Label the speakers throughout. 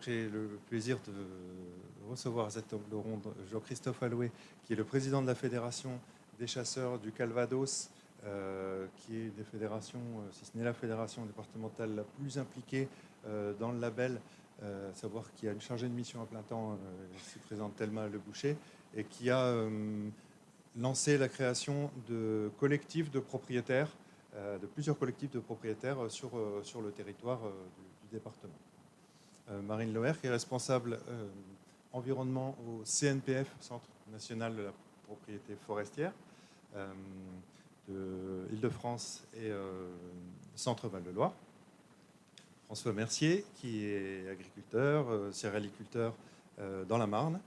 Speaker 1: Donc j'ai le plaisir de recevoir à cette table ronde Jean-Christophe Alloué, qui est le président de la Fédération des chasseurs du Calvados, qui est une des fédérations, si ce n'est la fédération départementale la plus impliquée dans le label, à savoir qu'il y a une chargée de mission à plein temps, ici présente Thelma Le Boucher, et qui a lancé la création de collectifs de propriétaires, de plusieurs collectifs de propriétaires sur le territoire du département. Marine Loher, qui est responsable environnement au CNPF, Centre national de la propriété forestière, de Île-de-France et Centre Val-de-Loire. François Mercier, qui est agriculteur, céréaliculteur dans la Marne,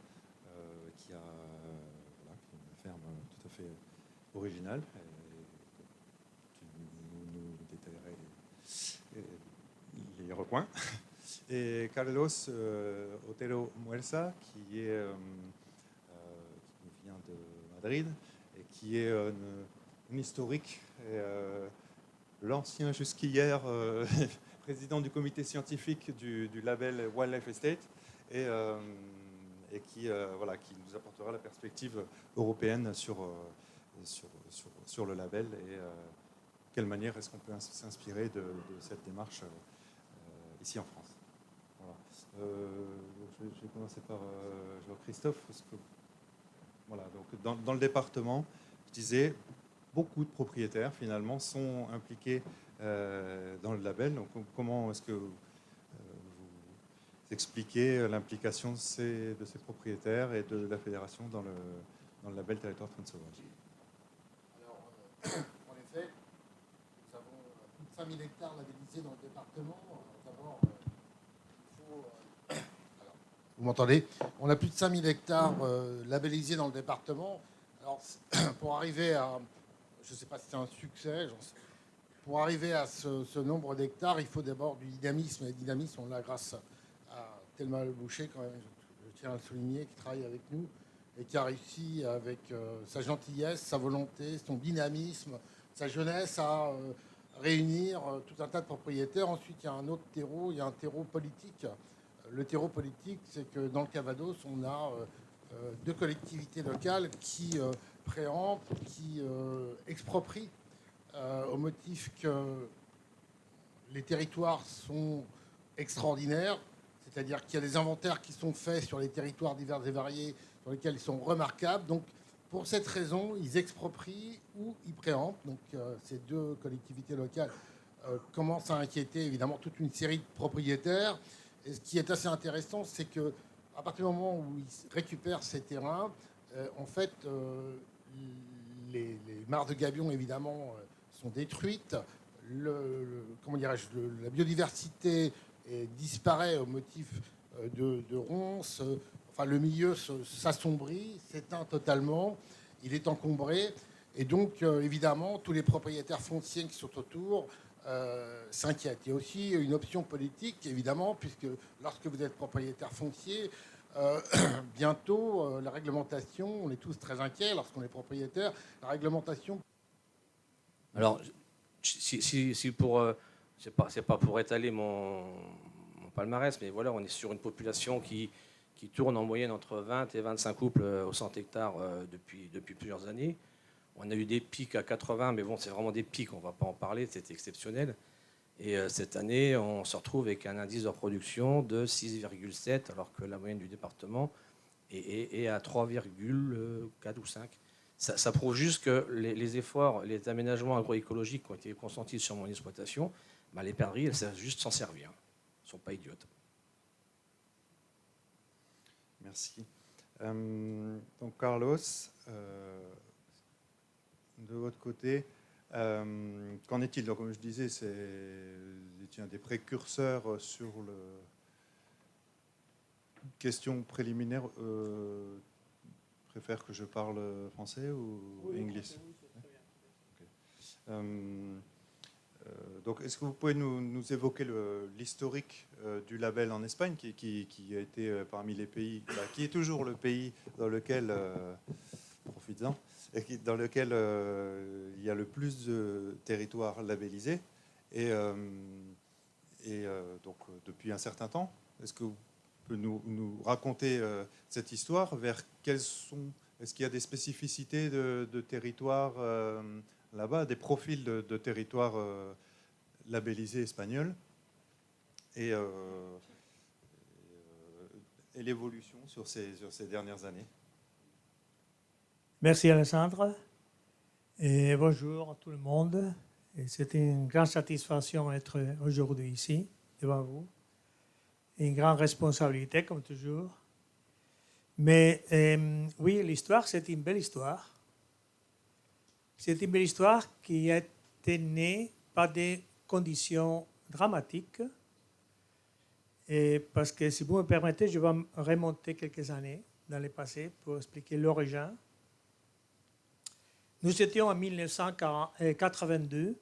Speaker 1: qui a une ferme tout à fait originale, qui nous détaillerait les recoins. Et Carlos Otero Muelsa, qui vient de Madrid et qui est un historique, l'ancien jusqu'hier président du comité scientifique du label Wildlife Estate et qui nous apportera la perspective européenne sur le label et quelle manière est-ce qu'on peut s'inspirer de cette démarche ici en France. Je vais commencer par Jean-Christophe. Donc dans le département, je disais, beaucoup de propriétaires finalement sont impliqués dans le label. Donc comment est-ce que vous expliquez l'implication de ces propriétaires et de la fédération dans le label Territoire Faune Sauvage?
Speaker 2: Alors, en effet, nous avons plus de 5000 hectares labellisés dans le département. D'abord, vous m'entendez? On a plus de 5000 hectares labellisés dans le département. Alors, pour arriver à, je ne sais pas si c'est un succès, pour arriver à ce nombre d'hectares, il faut d'abord du dynamisme. Et le dynamisme, on l'a grâce à Thelma Le Boucher, quand même, je tiens à le souligner, qui travaille avec nous et qui a réussi avec sa gentillesse, sa volonté, son dynamisme, sa jeunesse à réunir tout un tas de propriétaires. Ensuite, il y a un autre terreau, il y a un terreau politique. Le terreau politique, c'est que dans le Calvados, on a deux collectivités locales qui préemptent, qui exproprient au motif que les territoires sont extraordinaires, c'est-à-dire qu'il y a des inventaires qui sont faits sur les territoires divers et variés, sur lesquels ils sont remarquables. Donc, pour cette raison, ils exproprient ou ils préemptent. Donc, ces deux collectivités locales commencent à inquiéter évidemment toute une série de propriétaires. Et ce qui est assez intéressant, c'est qu'à partir du moment où ils récupèrent ces terrains, en fait, les mares de gabion, évidemment, sont détruites. La biodiversité disparaît au motif de ronces. Enfin, le milieu s'assombrit, s'éteint totalement. Il est encombré. Et donc, évidemment, tous les propriétaires fonciers qui sont autour s'inquiètent. Il y a aussi une option politique, évidemment, puisque lorsque vous êtes propriétaire foncier, bientôt, la réglementation, on est tous très inquiets lorsqu'on est propriétaire, la réglementation...
Speaker 3: Alors, si pour... c'est pas pour étaler mon palmarès, mais voilà, on est sur une population qui tourne en moyenne entre 20 et 25 couples au 100 hectares depuis plusieurs années. On a eu des pics à 80, mais bon, c'est vraiment des pics, on ne va pas en parler, c'était exceptionnel. Et cette année, on se retrouve avec un indice de reproduction de 6,7, alors que la moyenne du département est à 3,4 ou 5. Ça prouve juste que les efforts, les aménagements agroécologiques qui ont été consentis sur mon exploitation, les perdrix, elles savent juste s'en servir. Elles ne sont pas idiotes.
Speaker 1: Merci. Donc Carlos, de votre côté, qu'en est-il? Donc, comme je disais, c'est un des précurseurs sur le question préliminaire. Préfère que je parle français ou anglais? Donc, est-ce que vous pouvez nous évoquer l'historique du label en Espagne, qui a été parmi les pays, qui est toujours le pays dans lequel, profites-en, dans lequel il y a le plus de territoires labellisés, et donc depuis un certain temps. Est-ce que vous peut nous raconter cette histoire, est-ce qu'il y a des spécificités de territoires là-bas, des profils de territoires labellisés espagnols et l'évolution sur ces dernières années?
Speaker 4: Merci Alessandre. Et bonjour à tout le monde. C'est une grande satisfaction d'être aujourd'hui ici, devant vous. Une grande responsabilité, comme toujours. Mais oui, l'histoire, c'est une belle histoire. C'est une belle histoire qui a été née par des conditions dramatiques. Et parce que, si vous me permettez, je vais remonter quelques années dans le passé pour expliquer l'origine. Nous étions en 1982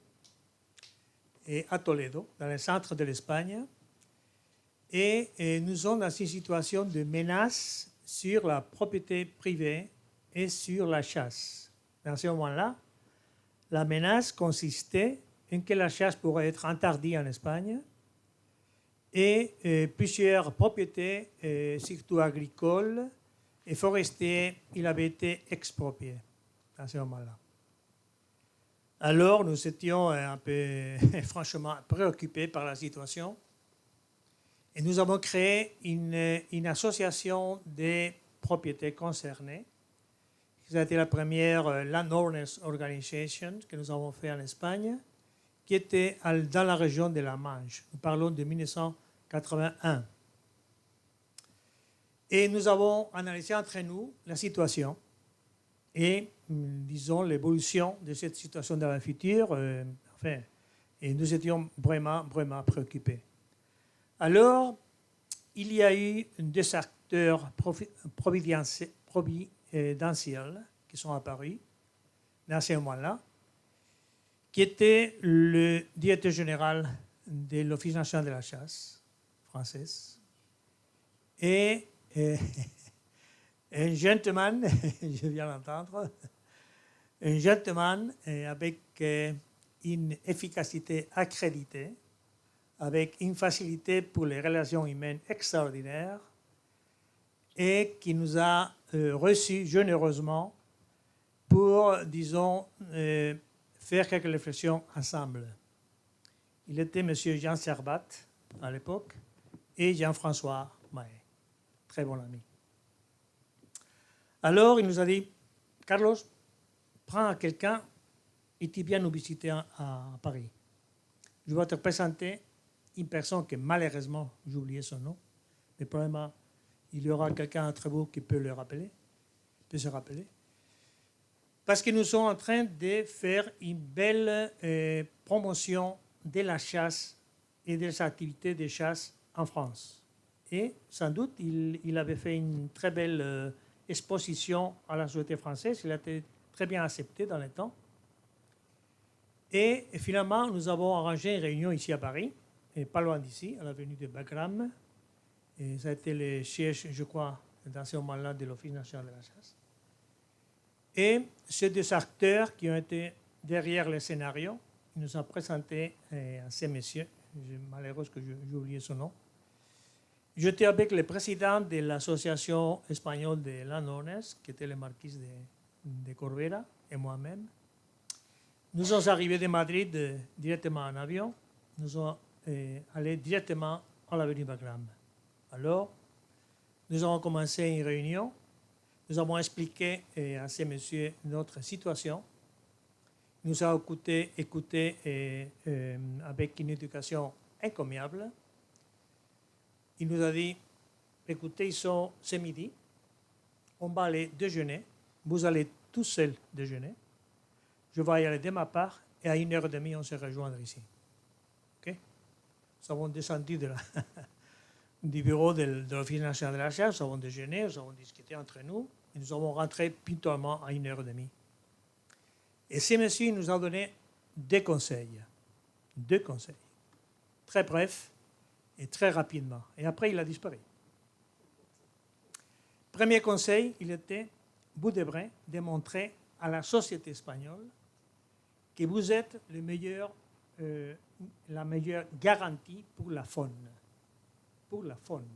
Speaker 4: à Toledo, dans le centre de l'Espagne, et nous sommes dans une situation de menace sur la propriété privée et sur la chasse. Dans ce moment-là, la menace consistait en que la chasse pourrait être interdite en Espagne et plusieurs propriétés, surtout agricoles et forestières, il avait été expropriées à ce moment-là. Alors, nous étions un peu, franchement, préoccupés par la situation. Et nous avons créé une association des propriétés concernées. C'était la première Landowners Organization que nous avons fait en Espagne, qui était dans la région de la Manche. Nous parlons de 1981. Et nous avons analysé entre nous la situation et, disons, l'évolution de cette situation dans le futur. Et nous étions vraiment, vraiment préoccupés. Alors, il y a eu des acteurs providentiels qui sont apparus dans ce moment-là, qui était le directeur général de l'Office national de la chasse française et un gentleman, je viens d'entendre, un gentleman avec une efficacité accréditée, avec une facilité pour les relations humaines extraordinaires et qui nous a reçus généreusement pour, disons, faire quelques réflexions ensemble. Il était M. Jean Servat à l'époque et Jean-François Mahé, très bon ami. Alors, il nous a dit, Carlos, prends quelqu'un et tu viens nous visiter à Paris. Je vais te présenter une personne que malheureusement, j'ai oublié son nom, mais probablement il y aura quelqu'un entre vous qui peut se rappeler. Parce que nous sommes en train de faire une belle promotion de la chasse et des activités de chasse en France. Et sans doute, il avait fait une très belle exposition à la société française. Il a été très bien accepté dans le temps. Et finalement, nous avons arrangé une réunion ici à Paris, et pas loin d'ici, à l'avenue de Bagram. Et ça a été le siège, je crois, dans ce moment-là, de l'Office national de la chasse. Et ces deux acteurs qui ont été derrière le scénario, ils nous ont présenté à ces messieurs. Malheureux que j'ai oublié son nom. J'étais avec le président de l'association espagnole de Landowners, qui était le marquis de Corbera, et moi-même. Nous sommes arrivés de Madrid directement en avion. Nous sommes allés directement à l'avenue Bagram. Alors, nous avons commencé une réunion. Nous avons expliqué à ces messieurs notre situation. Il nous a écouté avec une éducation incommensurable. Il nous a dit, écoutez, c'est midi, on va aller déjeuner, vous allez tous seuls déjeuner, je vais y aller de ma part, et à 1h30, on se rejoindra ici. Okay? Nous avons descendu du bureau de l'Office national de la chasse, nous avons déjeuné, nous avons discuté entre nous, et nous avons rentré punctuellement à 1h30. Et ces messieurs nous ont donné deux conseils, très brefs et très rapidement. Et après, il a disparu. Premier conseil, il était, vous devrez démontrer à la société espagnole que vous êtes la meilleure garantie pour la faune. Pour la faune.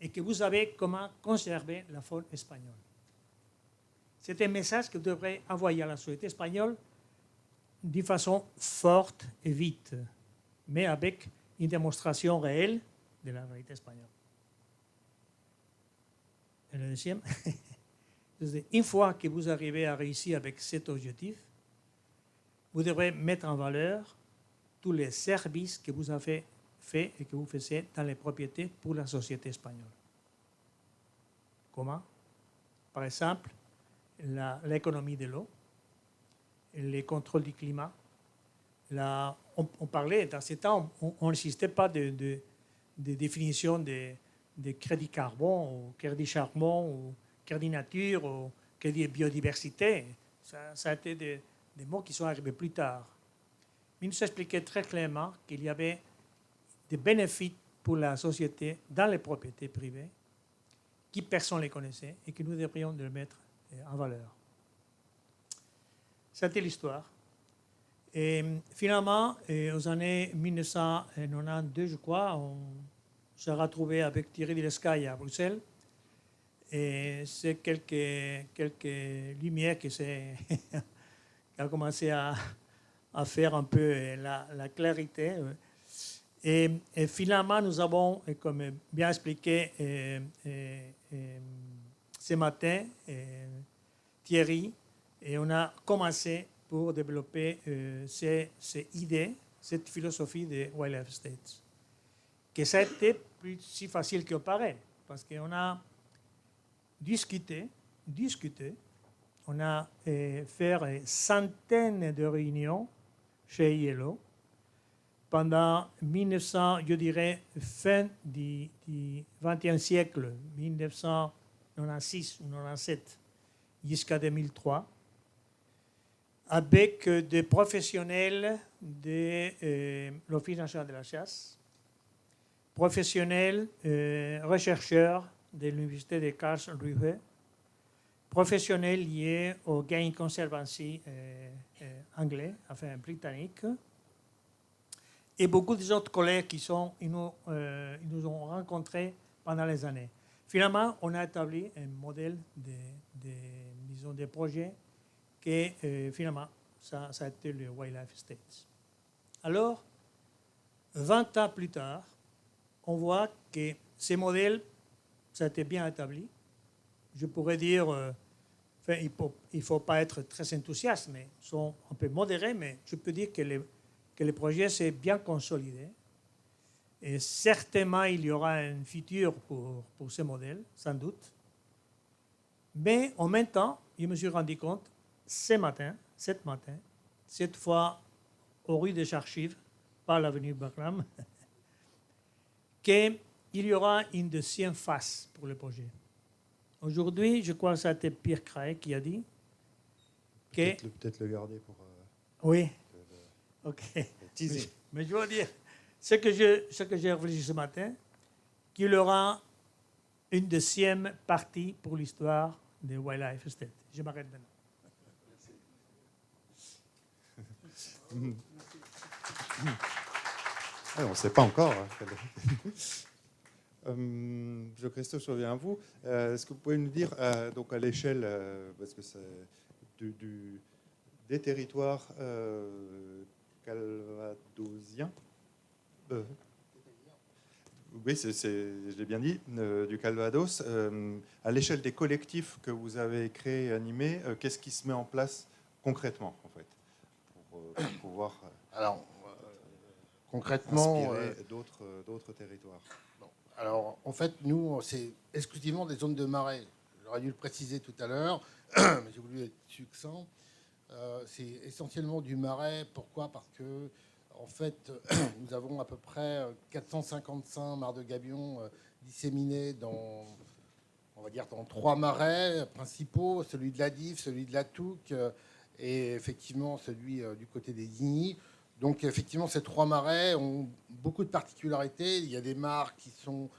Speaker 4: et que vous savez comment conserver la faune espagnole. C'est un message que vous devrez envoyer à la société espagnole d'une façon forte et vite, mais avec une démonstration réelle de la réalité espagnole. Et le deuxième, une fois que vous arrivez à réussir avec cet objectif, vous devrez mettre en valeur tous les services que vous avez faits et que vous faites dans les propriétés pour la société espagnole. Comment? Par exemple, l'économie de l'eau, les contrôles du climat. On parlait, dans ces temps, on n'insistait pas de définition de crédit carbone, ou crédit charbon, ou crédit nature, ou crédit biodiversité. Ça a été des mots qui sont arrivés plus tard. Il nous expliquait très clairement qu'il y avait des bénéfices pour la société dans les propriétés privées, qui personne ne les connaissait, et que nous devrions les mettre en valeur. C'était l'histoire. Et finalement, aux années 1992, je crois, on s'est retrouvé avec Thierry Dellescaille à Bruxelles. Et c'est quelques lumières qui a commencé à faire un peu la clarité. Et finalement, nous avons, comme bien expliqué ce matin, Thierry, et on a commencé pour développer ces idées, cette philosophie de Wildlife Estates. Que ça a été plus si facile qu'il paraît, parce qu'on a discuté, on a fait centaines de réunions chez ILO pendant 1900, je dirais, fin du XXe siècle, 1996 ou 1997, jusqu'à 2003, avec des professionnels de l'Office national de la chasse, professionnels chercheurs de l'Université de Karlsruhe, professionnels liés au Game Conservancy anglais, enfin britannique, et beaucoup d'autres collègues qui ils nous ont rencontrés pendant les années. Finalement, on a établi un modèle de projet que finalement, ça a été le Wildlife Estates. Alors, 20 ans plus tard, on voit que ces modèles, ça a été bien établi. Je pourrais dire, il ne faut pas être très enthousiaste, mais ils sont un peu modérés, mais je peux dire que le projet s'est bien consolidé. Et certainement, il y aura un futur pour ce modèle, sans doute. Mais en même temps, je me suis rendu compte, cette matin, cette fois aux rues des Archives, pas l'avenue Bagram, qu'il y aura une deuxième phase pour le projet. Aujourd'hui, je crois que ça a été Pierre Craig qui a dit que...
Speaker 1: Peut-être le garder pour...
Speaker 4: Oui, ok. Mais je veux dire, ce que j'ai réfléchi ce matin, qu'il y aura une deuxième partie pour l'histoire de Wildlife Estate. Je m'arrête maintenant.
Speaker 1: On ne sait pas encore. Christophe, je reviens à vous. Est-ce que vous pouvez nous dire, donc à l'échelle, parce que c'est des territoires calvadosiens, oui, je l'ai bien dit, du Calvados, à l'échelle des collectifs que vous avez créés et animés, qu'est-ce qui se met en place concrètement, en fait, pour pouvoir
Speaker 2: concrètement,
Speaker 1: inspirer d'autres territoires?
Speaker 2: Alors, en fait, nous, c'est exclusivement des zones de marais. J'aurais dû le préciser tout à l'heure, mais j'ai voulu être succinct. C'est essentiellement du marais. Pourquoi? Parce que, en fait, nous avons à peu près 455 mares de gabions disséminées dans 3 marais principaux, celui de la Dive, celui de la Touques et effectivement celui du côté des Digny. Donc, effectivement, ces 3 marais ont beaucoup de particularités. Il y a des mares qui sont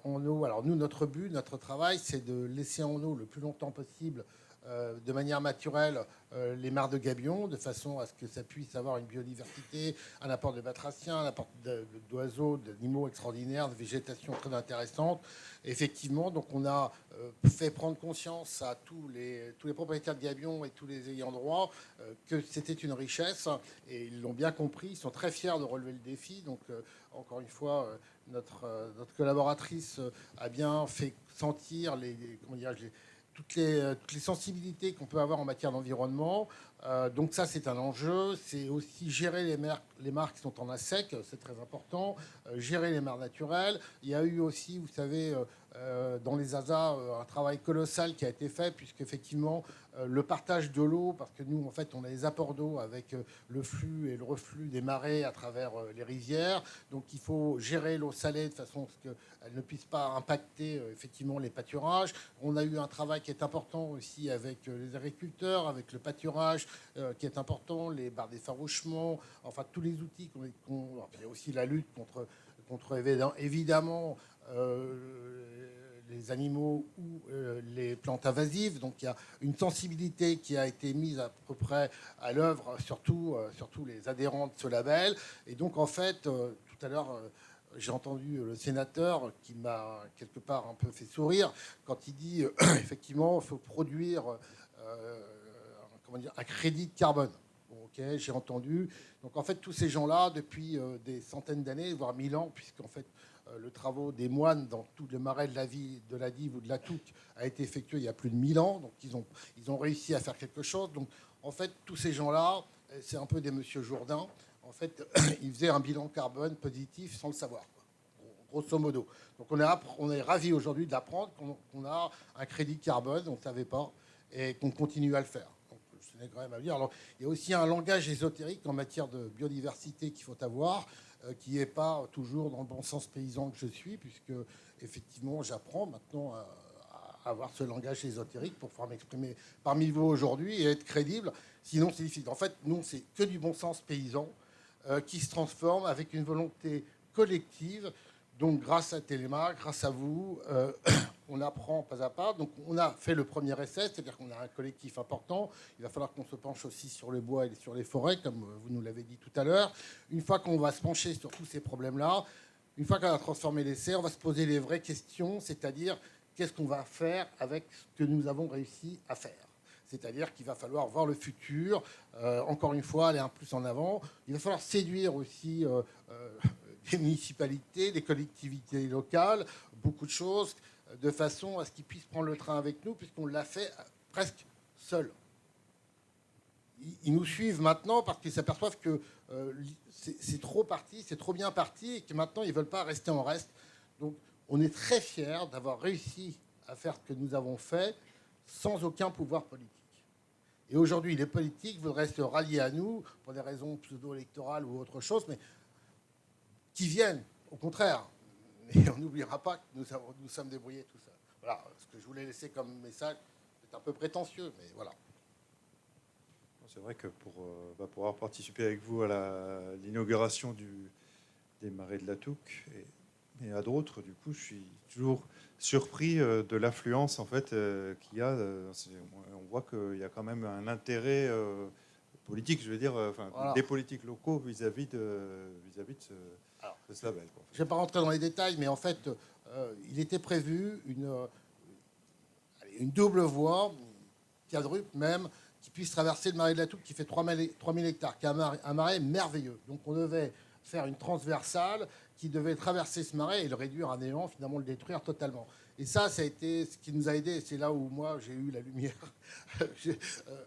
Speaker 2: en eau. Alors, nous, notre but, notre travail, c'est de laisser en eau le plus longtemps possible de manière naturelle les mares de gabions, de façon à ce que ça puisse avoir une biodiversité, un apport de batraciens, un apport d'oiseaux, d'animaux extraordinaires, de végétation très intéressante. Effectivement, donc on a fait prendre conscience à tous les propriétaires de gabions et tous les ayants droit que c'était une richesse, et ils l'ont bien compris, ils sont très fiers de relever le défi. Donc encore une fois, notre collaboratrice a bien fait sentir toutes les sensibilités qu'on peut avoir en matière d'environnement. Donc ça, c'est un enjeu. C'est aussi gérer les mares qui sont en assec, c'est très important. Gérer les mares naturelles. Il y a eu aussi, vous savez, dans les ASA, un travail colossal qui a été fait, puisqu'effectivement, le partage de l'eau, parce que nous, en fait, on a les apports d'eau avec le flux et le reflux des marées à travers les rivières. Donc il faut gérer l'eau salée de façon à ce qu'elle ne puisse pas impacter effectivement les pâturages. On a eu un travail qui est important aussi avec les agriculteurs, avec le pâturage qui est important, les barres d'effarouchement, enfin tous les outils il y a aussi la lutte contre évidemment les animaux ou les plantes invasives. Donc il y a une sensibilité qui a été mise à peu près à l'œuvre, surtout les adhérents de ce label. Et donc en fait, tout à l'heure, j'ai entendu le sénateur qui m'a quelque part un peu fait sourire quand il dit effectivement il faut produire un crédit de carbone. Bon, ok, j'ai entendu. Donc en fait, tous ces gens-là, depuis des centaines d'années, voire 1000 ans, puisqu'en fait, le travail des moines dans tout le marais de la Dive ou de la Touque a été effectué il y a plus de 1000 ans. Donc ils ont réussi à faire quelque chose. Donc en fait, tous ces gens-là, c'est un peu des monsieur Jourdain. En fait, ils faisaient un bilan carbone positif sans le savoir, quoi, grosso modo. Donc on est ravis aujourd'hui d'apprendre qu'on a un crédit carbone, on ne savait pas, et qu'on continue à le faire. Donc, ce n'est quand même à dire. Alors, il y a aussi un langage ésotérique en matière de biodiversité qu'il faut avoir, qui n'est pas toujours dans le bon sens paysan que je suis, puisque effectivement, j'apprends maintenant à avoir ce langage ésotérique pour pouvoir m'exprimer parmi vous aujourd'hui et être crédible. Sinon, c'est difficile. En fait, nous, c'est que du bon sens paysan qui se transforme avec une volonté collective. Donc, grâce à Téléma, grâce à vous, on apprend pas à pas. Donc, on a fait le premier essai, c'est-à-dire qu'on a un collectif important. Il va falloir qu'on se penche aussi sur le bois et sur les forêts, comme vous nous l'avez dit tout à l'heure. Une fois qu'on va se pencher sur tous ces problèmes-là, une fois qu'on a transformé l'essai, on va se poser les vraies questions, c'est-à-dire qu'est-ce qu'on va faire avec ce que nous avons réussi à faire. C'est-à-dire qu'il va falloir voir le futur, encore une fois, aller un plus en avant. Il va falloir séduire aussi des municipalités, des collectivités locales, beaucoup de choses, de façon à ce qu'ils puissent prendre le train avec nous, puisqu'on l'a fait presque seul. Ils nous suivent maintenant parce qu'ils s'aperçoivent que c'est trop parti, c'est trop bien parti, et que maintenant, ils ne veulent pas rester en reste. Donc, on est très fiers d'avoir réussi à faire ce que nous avons fait sans aucun pouvoir politique. Et aujourd'hui, les politiques voudraient se rallier à nous pour des raisons pseudo-électorales ou autre chose, mais qui viennent, au contraire. Mais on n'oubliera pas que nous sommes débrouillés tout ça. Voilà ce que je voulais laisser comme message. C'est un peu prétentieux, mais voilà.
Speaker 1: C'est vrai que pour pouvoir participer avec vous à l'inauguration des marais de la Touque et à d'autres, du coup, je suis toujours surpris de l'affluence en fait qu'il y a. On voit qu'il y a quand même un intérêt politique, je veux dire,
Speaker 2: voilà,
Speaker 1: des politiques locaux vis-à-vis de ce label. Quoi.
Speaker 2: Je ne vais pas rentrer dans les détails, mais en fait, il était prévu une double voie, quadruple même, qui puisse traverser le marais de la Touque, qui fait 3000 hectares, qui est un marais merveilleux. Donc on devait faire une transversale qui devait traverser ce marais et le réduire à néant, finalement le détruire totalement. Et ça a été ce qui nous a aidés. C'est là où moi j'ai eu la lumière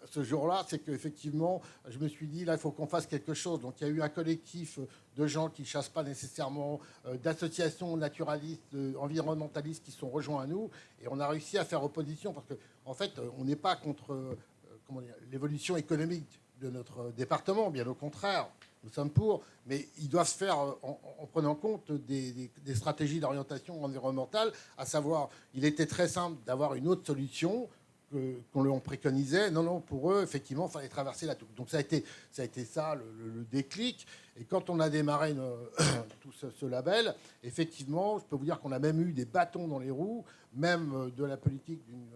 Speaker 2: ce jour-là, c'est qu'effectivement je me suis dit là il faut qu'on fasse quelque chose. Donc il y a eu un collectif de gens qui ne chassent pas nécessairement, d'associations naturalistes, environnementalistes qui sont rejoints à nous, et on a réussi à faire opposition parce qu'en fait on n'est pas contre l'évolution économique de notre département, bien au contraire. Nous sommes pour, mais ils doivent se faire en prenant compte des stratégies d'orientation environnementale, à savoir, il était très simple d'avoir une autre solution qu'on leur préconisait. Non, pour eux, effectivement, il fallait traverser la Touque. Donc ça a été ça le déclic. Et quand on a démarré tout ce label, effectivement, je peux vous dire qu'on a même eu des bâtons dans les roues, même de la politique d'une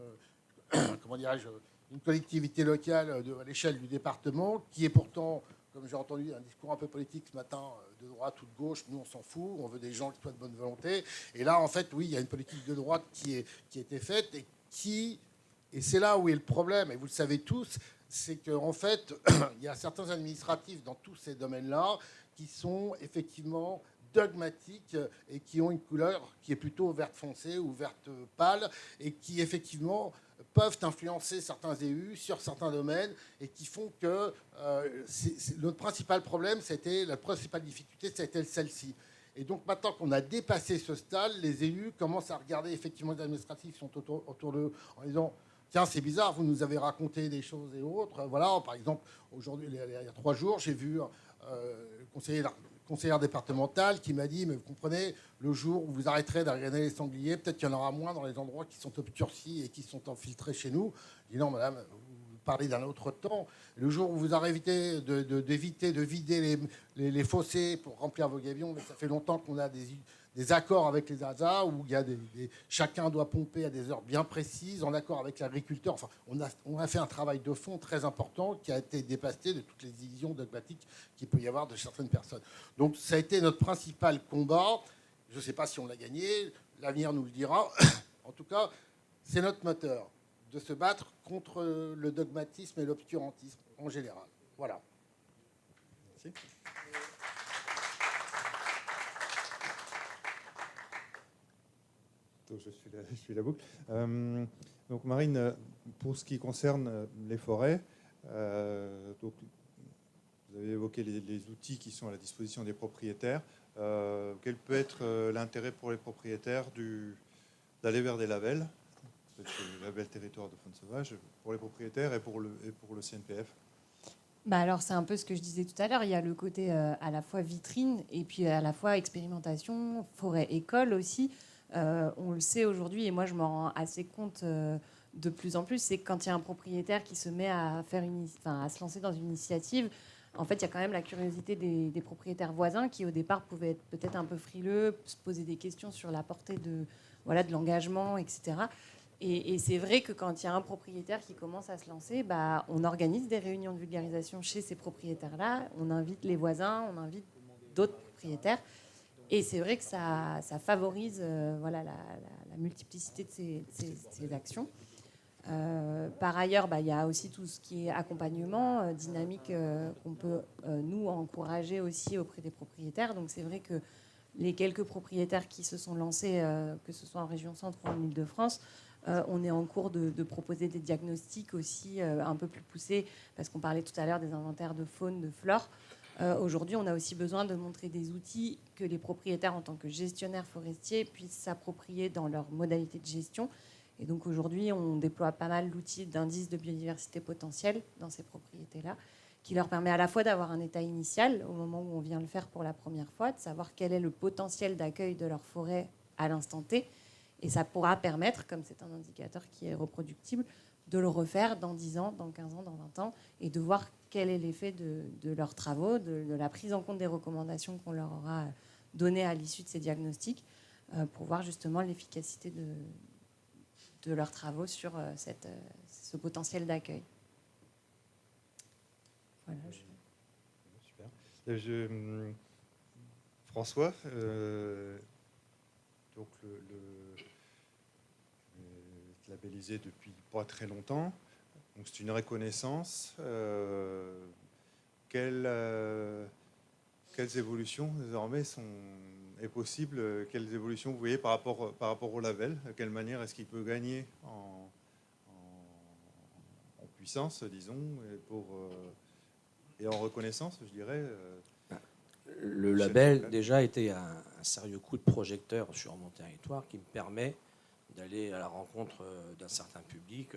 Speaker 2: une collectivité locale à l'échelle du département, qui est pourtant, comme j'ai entendu un discours un peu politique ce matin, de droite ou de gauche, nous on s'en fout, on veut des gens qui soient de bonne volonté. Et là, en fait, oui, il y a une politique de droite qui a été faite et c'est là où est le problème, et vous le savez tous, c'est qu'en fait, il y a certains administratifs dans tous ces domaines-là qui sont effectivement dogmatiques et qui ont une couleur qui est plutôt verte foncée ou verte pâle et qui effectivement peuvent influencer certains élus sur certains domaines et qui font que notre principal problème, la principale difficulté, c'était celle-ci. Et donc maintenant qu'on a dépassé ce stade, les élus commencent à regarder effectivement les administratifs qui sont autour d'eux en disant tiens, c'est bizarre, vous nous avez raconté des choses et autres. Voilà, par exemple, aujourd'hui, il y a 3 jours, j'ai vu conseillère départementale qui m'a dit, mais vous comprenez, le jour où vous arrêterez d'arriver les sangliers, peut-être qu'il y en aura moins dans les endroits qui sont obscurcis et qui sont infiltrés chez nous. Je dis non, madame, vous parlez d'un autre temps. Le jour où vous arrêtez d'éviter de vider les fossés pour remplir vos gabions, mais ça fait longtemps qu'on a des accords avec les ASA où il y a chacun doit pomper à des heures bien précises, en accord avec l'agriculteur. Enfin, on a fait un travail de fond très important qui a été dépassé de toutes les divisions dogmatiques qu'il peut y avoir de certaines personnes. Donc ça a été notre principal combat. Je ne sais pas si on l'a gagné, l'avenir nous le dira. En tout cas, c'est notre moteur de se battre contre le dogmatisme et l'obscurantisme en général. Voilà. Merci.
Speaker 1: Je suis la boucle. Donc Marine, pour ce qui concerne les forêts, donc, vous avez évoqué les outils qui sont à la disposition des propriétaires. Quel peut être l'intérêt pour les propriétaires d'aller vers des labels, le label territoire de faune sauvage, pour les propriétaires et pour le CNPF?
Speaker 5: Alors, c'est un peu ce que je disais tout à l'heure. Il y a le côté à la fois vitrine et puis à la fois expérimentation, forêt-école aussi. On le sait aujourd'hui, et moi je m'en rends assez compte de plus en plus, c'est que quand il y a un propriétaire qui se met à se lancer dans une initiative, en fait, il y a quand même la curiosité des propriétaires voisins qui, au départ, pouvaient être peut-être un peu frileux, se poser des questions sur la portée de l'engagement, etc. Et c'est vrai que quand il y a un propriétaire qui commence à se lancer, on organise des réunions de vulgarisation chez ces propriétaires-là, on invite les voisins, on invite d'autres propriétaires. Et c'est vrai que ça favorise la multiplicité de ces actions. Par ailleurs, il y a aussi tout ce qui est accompagnement dynamique qu'on peut, nous, encourager aussi auprès des propriétaires. Donc c'est vrai que les quelques propriétaires qui se sont lancés, que ce soit en région centre ou en Île-de-France, on est en cours de proposer des diagnostics aussi un peu plus poussés, parce qu'on parlait tout à l'heure des inventaires de faune, de flore. Aujourd'hui, on a aussi besoin de montrer des outils que les propriétaires, en tant que gestionnaires forestiers, puissent s'approprier dans leur modalité de gestion. Et donc aujourd'hui, on déploie pas mal l'outil d'indice de biodiversité potentielle dans ces propriétés-là, qui leur permet à la fois d'avoir un état initial au moment où on vient le faire pour la première fois, de savoir quel est le potentiel d'accueil de leur forêt à l'instant T. Et ça pourra permettre, comme c'est un indicateur qui est reproductible, de le refaire dans 10 ans, dans 15 ans, dans 20 ans, et de voir quel est l'effet de leurs travaux, de la prise en compte des recommandations qu'on leur aura données à l'issue de ces diagnostics, pour voir justement l'efficacité de leurs travaux sur ce potentiel d'accueil. Voilà.
Speaker 1: Super. François, donc labellisé depuis pas très longtemps. Donc c'est une reconnaissance. Quelles évolutions désormais est possible? Quelles évolutions vous voyez par rapport au label? De quelle manière est-ce qu'il peut gagner en puissance, disons, et en reconnaissance, je dirais?
Speaker 3: Le label, déjà, était un sérieux coup de projecteur sur mon territoire qui me permet d'aller à la rencontre d'un certain public,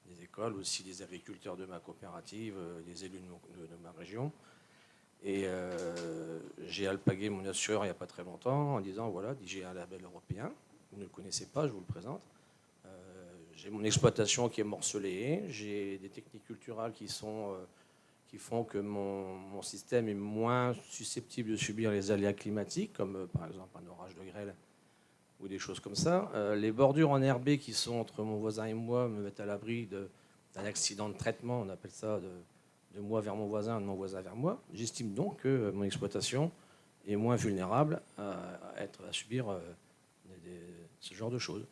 Speaker 3: des écoles, aussi des agriculteurs de ma coopérative, des élus de ma région. Et j'ai alpagué mon assureur il n'y a pas très longtemps en disant, voilà, j'ai un label européen, vous ne le connaissez pas, je vous le présente. J'ai mon exploitation qui est morcelée, j'ai des techniques culturales qui font que mon système est moins susceptible de subir les aléas climatiques, comme par exemple un orage de grêle ou des choses comme ça. Les bordures enherbées qui sont entre mon voisin et moi me mettent à l'abri d'un d'un accident de traitement, on appelle ça de moi vers mon voisin, de mon voisin vers moi. J'estime donc que mon exploitation est moins vulnérable à subir ce genre de choses.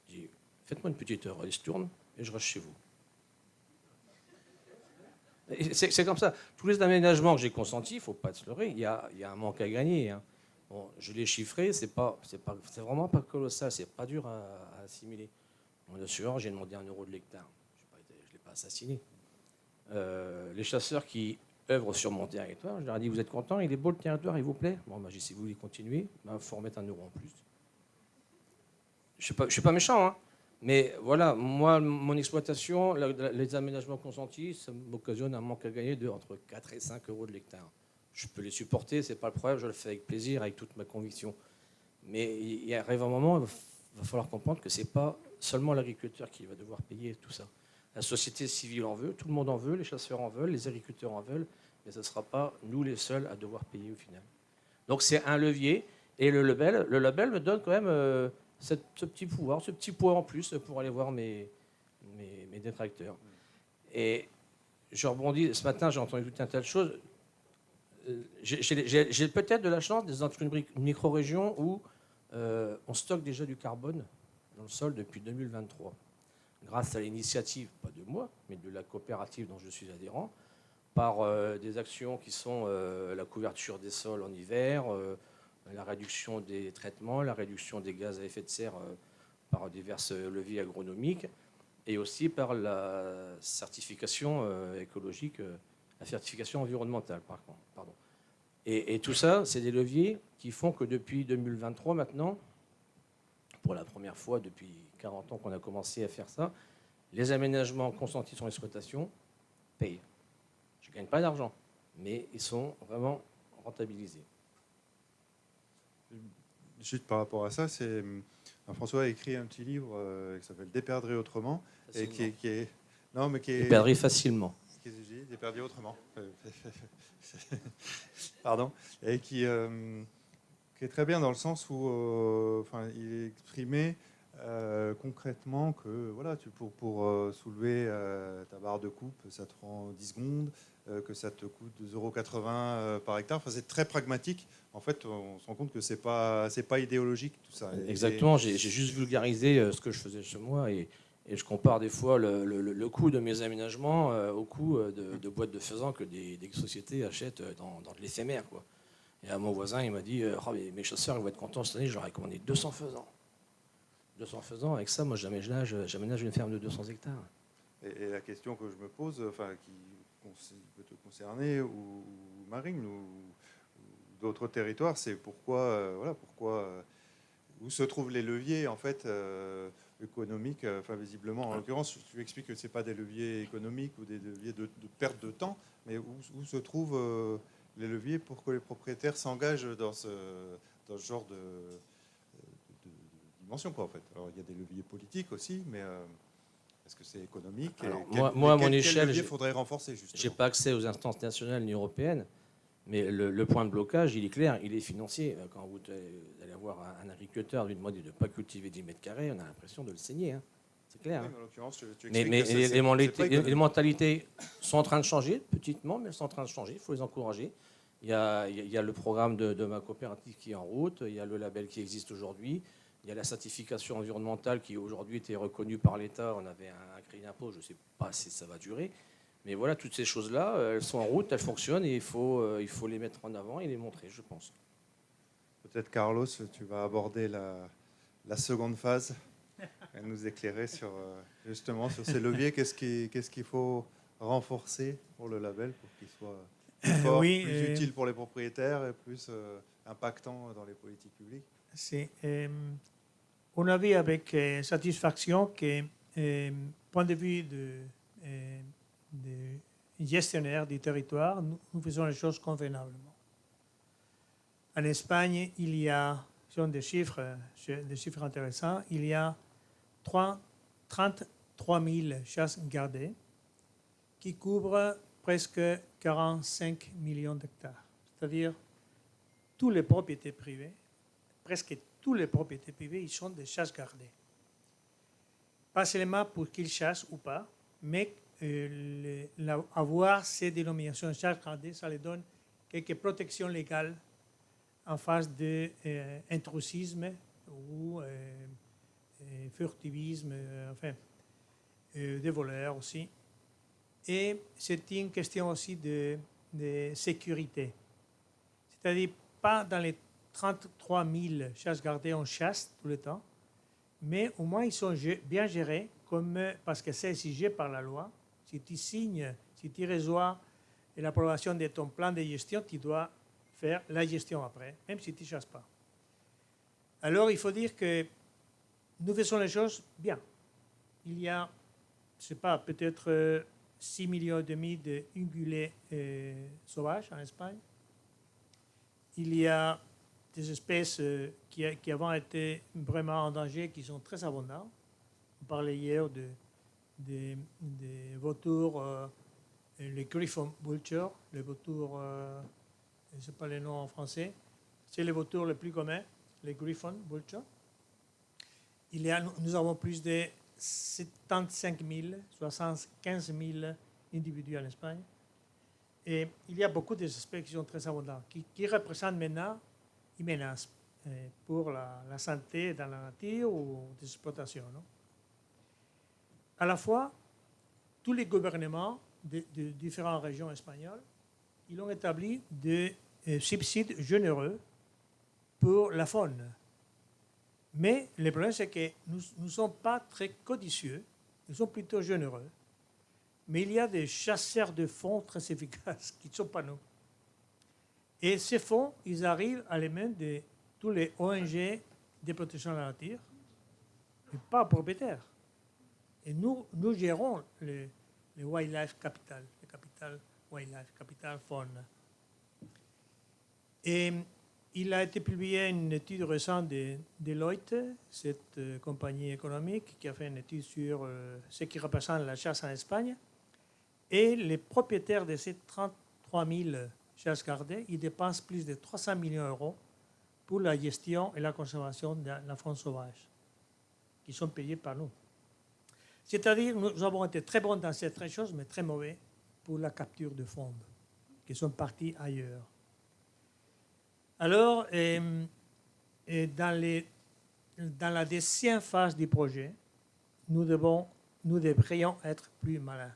Speaker 3: Je dis, faites-moi une petite heure, il se tourne et je reste chez vous. C'est comme ça. Tous les aménagements que j'ai consentis, il ne faut pas se leurrer, il y a un manque à gagner. Hein. Bon, je l'ai chiffré, c'est vraiment pas colossal, c'est pas dur à assimiler. Mon assureur, j'ai demandé 1 euro de l'hectare. Je ne l'ai pas assassiné. Les chasseurs qui œuvrent sur mon territoire, je leur ai dit, vous êtes contents, il est beau le territoire, il vous plaît? Bon, j'ai dit, si vous voulez continuer, il faut remettre 1 euro en plus. Je ne suis pas méchant, hein. Mais voilà, moi, mon exploitation, les aménagements consentis, ça m'occasionne un manque à gagner de entre 4 et 5 euros de l'hectare. Je peux les supporter, ce n'est pas le problème, je le fais avec plaisir, avec toute ma conviction. Mais il arrive un moment, il va falloir comprendre que ce n'est pas seulement l'agriculteur qui va devoir payer tout ça. La société civile en veut, tout le monde en veut, les chasseurs en veulent, les agriculteurs en veulent, mais ce ne sera pas nous les seuls à devoir payer au final. Donc c'est un levier, et le label me donne quand même ce petit pouvoir, ce petit poids en plus pour aller voir mes détracteurs. Et je rebondis, ce matin j'ai entendu tout un tas de choses. J'ai peut-être de la chance d'être dans une micro-région où on stocke déjà du carbone dans le sol depuis 2023. Grâce à l'initiative, pas de moi, mais de la coopérative dont je suis adhérent, par des actions qui sont la couverture des sols en hiver, la réduction des traitements, la réduction des gaz à effet de serre par divers leviers agronomiques, et aussi par la certification écologique, la certification environnementale, pardon. Et tout ça, c'est des leviers qui font que depuis 2023 maintenant, pour la première fois depuis 40 ans qu'on a commencé à faire ça, les aménagements consentis sur l'exploitation payent. Je ne gagne pas d'argent, mais ils sont vraiment rentabilisés.
Speaker 1: Juste par rapport à ça, François a écrit un petit livre qui s'appelle Déperdre autrement. Et qui est
Speaker 3: Déperdre facilement.
Speaker 1: Déperdre autrement. Pardon. Et qui est très bien dans le sens où il est exprimé concrètement que voilà, pour soulever ta barre de coupe, ça te prend 10 secondes, que ça te coûte 2,80 € par hectare. Enfin, c'est très pragmatique. En fait, on se rend compte que c'est pas idéologique tout ça.
Speaker 3: Exactement. J'ai juste vulgarisé ce que je faisais chez moi et je compare des fois le coût de mes aménagements au coût de boîtes de faisan que des sociétés achètent dans de l'éphémère, quoi. Et à mon voisin, il m'a dit mes chasseurs ils vont être contents cette année, je leur ai commandé 200 faisans. 200 faisans, avec ça, moi j'aménage une ferme de 200 hectares.
Speaker 1: Et la question que je me pose, qui peut te concerner, ou Marine, ou d'autres territoires, c'est pourquoi où se trouvent les leviers en fait économiques. Visiblement, en l'occurrence, tu expliques que c'est pas des leviers économiques ou des leviers de perte de temps, mais où se trouvent les leviers pour que les propriétaires s'engagent dans ce genre de dimension, quoi, en fait. Alors, il y a des leviers politiques aussi, mais est-ce que c'est économique?
Speaker 3: Alors, moi, à mon échelle,
Speaker 1: il faudrait renforcer, justement.
Speaker 3: Je n'ai pas accès aux instances nationales ni européennes, mais le point de blocage, il est clair, il est financier. Quand vous allez voir un agriculteur lui demander de ne pas cultiver 10 mètres carrés, on a l'impression de le saigner. Hein. C'est clair.
Speaker 1: Oui, en l'occurrence, tu
Speaker 3: mais les mentalités sont en train de changer, petitement, mais elles sont en train de changer. Il faut les encourager. Il y a le programme de ma coopérative qui est en route, il y a le label qui existe aujourd'hui, il y a la certification environnementale qui aujourd'hui était reconnue par l'État. On avait un crédit d'impôt, je ne sais pas si ça va durer. Mais voilà, toutes ces choses-là, elles sont en route, elles fonctionnent et il faut les mettre en avant et les montrer, je pense.
Speaker 1: Peut-être, Carlos, tu vas aborder la seconde phase et nous éclairer justement sur ces leviers. Qu'est-ce qu'il faut renforcer pour le label pour qu'il soit plus fort, plus utile pour les propriétaires et plus impactant dans les politiques publiques?
Speaker 4: On a vu avec satisfaction que, point de vue de gestionnaire du territoire, nous faisons les choses convenablement. En Espagne, il y a, ce sont des chiffres intéressants, il y a 33 000 chasses gardées qui couvrent presque 45 millions d'hectares. C'est-à-dire tous les propriétés privées, presque toutes les propriétés privées, ils sont des chasses gardées. pas seulement pour qu'ils chassent ou pas, mais avoir ces dénominations chasse gardée, ça leur donne quelques protections légales en face d'intrusisme ou furtivisme, enfin, des voleurs aussi. Et c'est une question aussi de sécurité. C'est-à-dire, pas dans les 33 000 chasses gardées, on chasse tout le temps, mais au moins ils sont bien gérés, parce que c'est exigé par la loi. Si tu signes, si tu reçois l'approbation de ton plan de gestion, tu dois faire la gestion après, même si tu ne chasses pas. Alors, il faut dire que nous faisons les choses bien. Il y a, je ne sais pas, peut-être 6,5 millions d'ungulés sauvages en Espagne. Il y a des espèces qui avant étaient vraiment en danger, qui sont très abondantes. On parlait hier des vautours, les griffon vultures, les vautours, je ne sais pas les noms en français, c'est les vautours les plus communs, les griffon vultures. Nous avons plus de 75 000, 75 000 individus en Espagne. Et il y a beaucoup d'espèces qui sont très abondantes, qui représentent maintenant une menace pour la santé dans la nature ou des exploitations. Non? À la fois, tous les gouvernements de différentes régions espagnoles, ils ont établi des subsides généreux pour la faune. Mais le problème, c'est que nous ne sommes pas très codicieux, nous sommes plutôt généreux. Mais il y a des chasseurs de fonds très efficaces qui ne sont pas nous. Et ces fonds, ils arrivent à les mains de tous les ONG de protection de la nature, mais pas propriétaires. Et nous gérons le Wildlife Capital, le Capital Wildlife, Capital Faune. Et il a été publié une étude récente de Deloitte, cette compagnie économique, qui a fait une étude sur ce qui représente la chasse en Espagne. Et les propriétaires de ces 33 000 chasses gardées, ils dépensent plus de 300 millions d'euros pour la gestion et la conservation de la faune sauvage, qui sont payés par nous. C'est-à-dire, nous avons été très bons dans cette chose, mais très mauvais pour la capture de faune, qui sont partis ailleurs. Alors, dans la deuxième phase du projet, nous devrions être plus malins.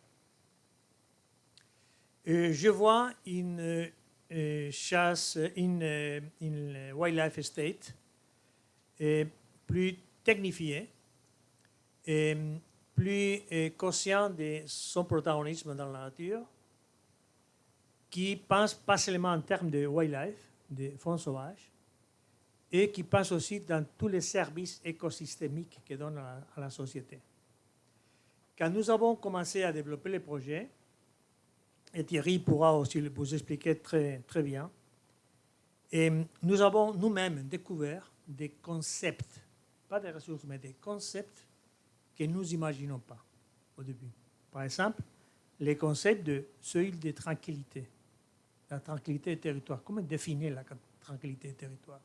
Speaker 4: Je vois une chasse, une wildlife estate plus technifiée, et plus conscient de son protagonisme dans la nature, qui pense pas seulement en termes de wildlife, de faune sauvage, et qui pense aussi dans tous les services écosystémiques qu'il donne à la société. Quand nous avons commencé à développer le projet, et Thierry pourra aussi vous expliquer très, très bien, et nous avons nous-mêmes découvert des concepts, pas des ressources, mais des concepts que nous n'imaginons pas au début. Par exemple, les concepts de seuil de tranquillité. La tranquillité du territoire. Comment définir la tranquillité du territoire?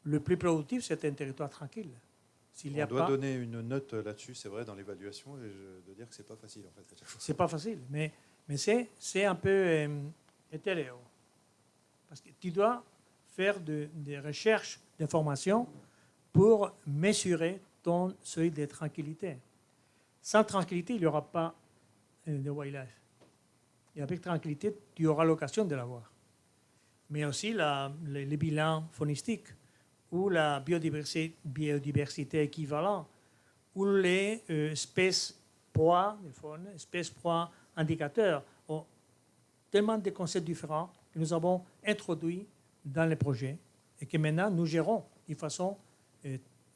Speaker 4: Le plus productif, c'est un territoire tranquille.
Speaker 1: On doit donner une note là-dessus, c'est vrai, dans l'évaluation, et de dire que c'est pas facile, en fait.
Speaker 4: C'est pas facile, mais c'est un peu hétéro. Parce que tu dois faire des recherches d'informations pour mesurer ton seuil de tranquillité. Sans tranquillité, il n'y aura pas de wildlife. Et avec tranquillité, tu auras l'occasion de l'avoir. Mais aussi les bilans faunistiques, ou la biodiversité équivalente, ou les espèces proies, les faunes, espèces proies indicateurs, ont tellement de concepts différents que nous avons introduits dans les projets et que maintenant nous gérons de façon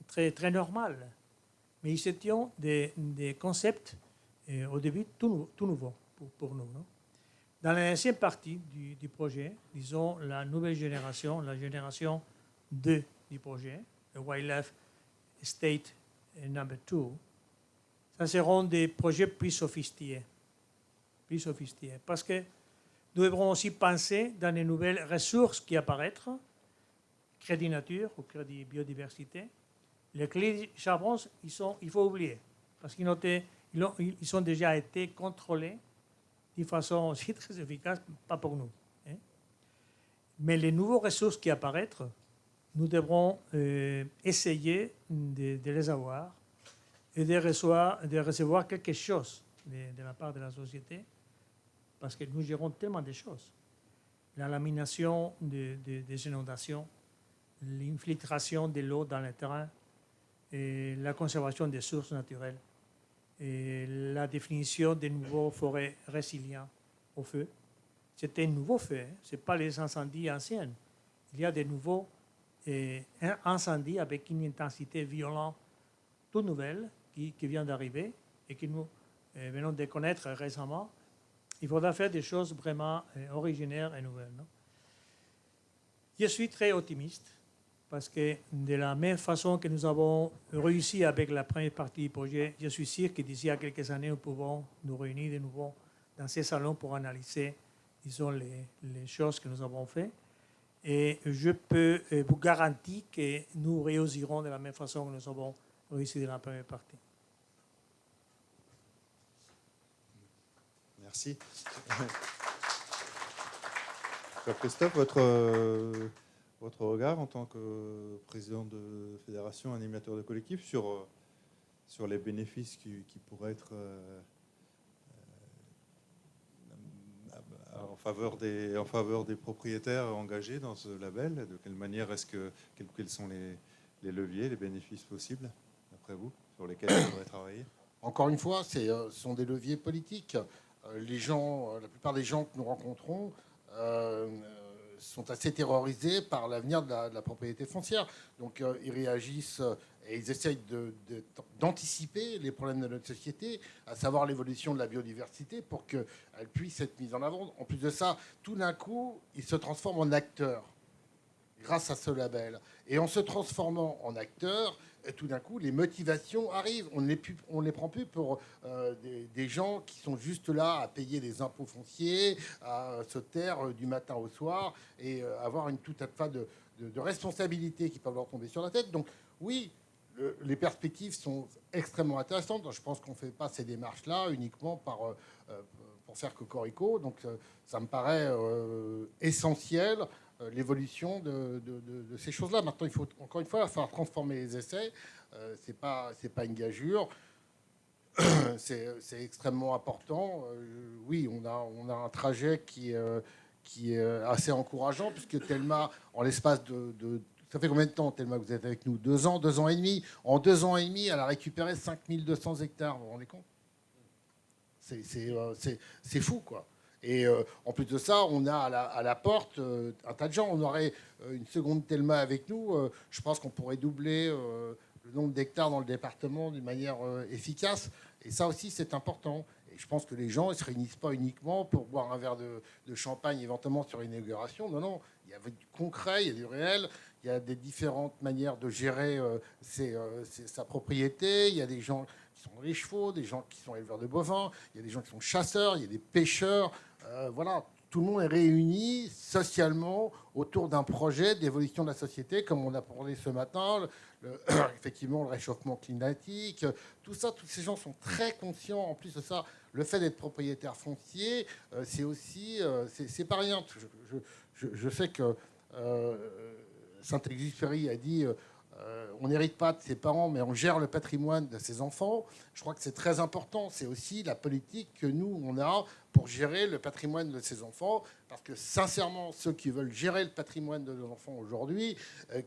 Speaker 4: très, très normale. Mais ils étaient des concepts au début tout nouveaux pour nous. Non? Dans la deuxième partie du projet, disons la nouvelle génération, la génération 2 du projet, le Wildlife Estate Number 2, ça seront des projets plus sophistiqués. Parce que nous devrons aussi penser dans les nouvelles ressources qui apparaîtront, crédit nature ou crédit biodiversité, Les clés charbon, il faut oublier, parce ils ont déjà été contrôlés de façon aussi très efficace, pas pour nous. Hein. Mais les nouvelles ressources qui apparaissent, nous devrons essayer de les avoir et de recevoir quelque chose de la part de la société, parce que nous gérons tellement de choses. La lamination des inondations, l'infiltration de l'eau dans le terrain, et la conservation des sources naturelles, et la définition des nouveaux forêts résilients au feu. C'était un nouveau feu, hein. Ce n'est pas les incendies anciens. Il y a des nouveaux incendies avec une intensité violente toute nouvelle qui vient d'arriver et que nous venons de connaître récemment. Il faudra faire des choses vraiment originaires et nouvelles. Non? Je suis très optimiste parce que de la même façon que nous avons réussi avec la première partie du projet, je suis sûr que d'ici à quelques années, nous pouvons nous réunir de nouveau dans ces salons pour analyser, disons, les choses que nous avons faites. Et je peux vous garantir que nous réussirons de la même façon que nous avons réussi dans la première partie.
Speaker 1: Merci. Cher Christophe, votre regard en tant que président de fédération, animateur de collectif, sur les bénéfices qui pourraient être en faveur des propriétaires engagés dans ce label. De quelle manière quels sont les leviers, les bénéfices possibles, d'après vous, sur lesquels il faudrait travailler?
Speaker 2: Encore une fois, ce sont des leviers politiques. La plupart des gens que nous rencontrons sont assez terrorisés par l'avenir de la propriété foncière. Donc ils réagissent et ils essayent d'anticiper les problèmes de notre société, à savoir l'évolution de la biodiversité, pour qu'elle puisse être mise en avant. En plus de ça, tout d'un coup, ils se transforment en acteurs grâce à ce label. Et en se transformant en acteurs, tout d'un coup, les motivations arrivent. On ne les prend plus pour des gens qui sont juste là à payer des impôts fonciers, à se taire du matin au soir et avoir tout un tas de responsabilités qui peuvent leur tomber sur la tête. Donc oui, les perspectives sont extrêmement intéressantes. Je pense qu'on ne fait pas ces démarches-là uniquement pour faire cocorico. Donc ça me paraît essentiel, l'évolution de ces choses-là. Maintenant, encore une fois, il va falloir transformer les essais. C'est pas une gageure. C'est extrêmement important. Oui, on a un trajet qui est assez encourageant, puisque Thelma, en l'espace ça fait combien de temps, Thelma, que vous êtes avec nous? 2 ans, 2 ans et demi. En 2 ans et demi, elle a récupéré 5200 hectares. Vous vous rendez compte? C'est fou, quoi. Et en plus de ça, on a à la porte un tas de gens. On aurait une seconde Thelma avec nous. Je pense qu'on pourrait doubler le nombre d'hectares dans le département d'une manière efficace. Et ça aussi, c'est important. Et je pense que les gens ne se réunissent pas uniquement pour boire un verre de champagne, éventuellement sur une inauguration. Non, non. Il y a du concret, il y a du réel. Il y a des différentes manières de gérer sa propriété. Il y a des gens qui sont les chevaux, des gens qui sont éleveurs de bovins, il y a des gens qui sont chasseurs, il y a des pêcheurs. Voilà, tout le monde est réuni socialement autour d'un projet d'évolution de la société, comme on a parlé ce matin, effectivement le réchauffement climatique, tout ça, tous ces gens sont très conscients. En plus de ça, le fait d'être propriétaire foncier, c'est aussi, c'est pas rien. Je sais que Saint-Exupéry a dit on n'hérite pas de ses parents, mais on gère le patrimoine de ses enfants. Je crois que c'est très important. C'est aussi la politique que nous, on a pour gérer le patrimoine de ses enfants. Parce que sincèrement, ceux qui veulent gérer le patrimoine de nos enfants aujourd'hui,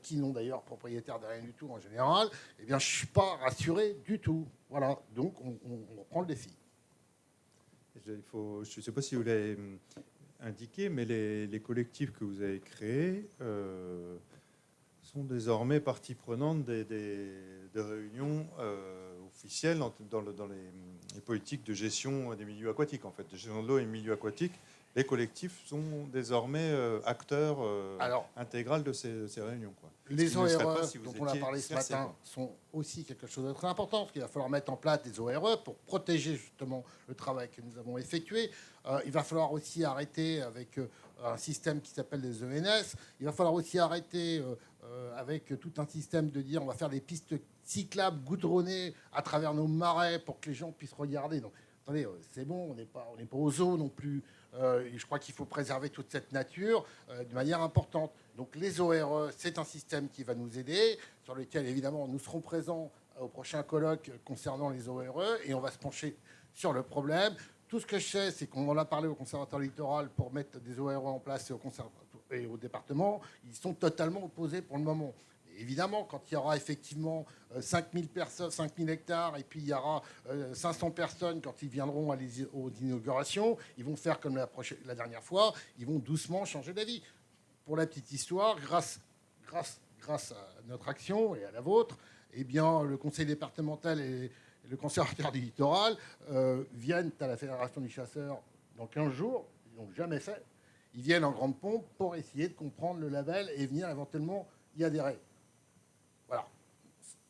Speaker 2: qui n'ont d'ailleurs propriétaire de rien du tout en général, eh bien, je ne suis pas rassuré du tout. Voilà, donc on prend le défi.
Speaker 1: Je ne sais pas si vous l'avez indiqué, mais les collectifs que vous avez créés sont désormais partie prenante des réunions officielles dans les politiques de gestion des milieux aquatiques, en fait, de gestion de l'eau et milieux aquatiques. Les collectifs sont désormais acteurs intégral de ces réunions, quoi.
Speaker 2: Les ORE, dont on a parlé ce matin, sont aussi quelque chose de très important, parce qu'il va falloir mettre en place des ORE pour protéger justement le travail que nous avons effectué. Il va falloir aussi arrêter avec un système qui s'appelle les ENS. Il va falloir aussi arrêter avec tout un système de dire on va faire des pistes cyclables goudronnées à travers nos marais pour que les gens puissent regarder. Donc, attendez, c'est bon, on n'est pas aux zoos non plus. Et je crois qu'il faut préserver toute cette nature de manière importante. Donc les ORE, c'est un système qui va nous aider, sur lequel évidemment nous serons présents au prochain colloque concernant les ORE, et on va se pencher sur le problème. Tout ce que je sais, c'est qu'on en a parlé au Conservatoire littoral pour mettre des ORE en place et au département. Ils sont totalement opposés pour le moment. Évidemment, quand il y aura effectivement 5000 personnes, 5000 hectares, et puis il y aura 500 personnes quand ils viendront aux inaugurations, ils vont faire comme la dernière fois, ils vont doucement changer d'avis. Pour la petite histoire, grâce à notre action et à la vôtre, eh bien, le conseil départemental et le conservateur du littoral viennent à la Fédération des chasseurs dans 15 jours, ils n'ont jamais fait. Ils viennent en grande pompe pour essayer de comprendre le label et venir éventuellement y adhérer. Voilà,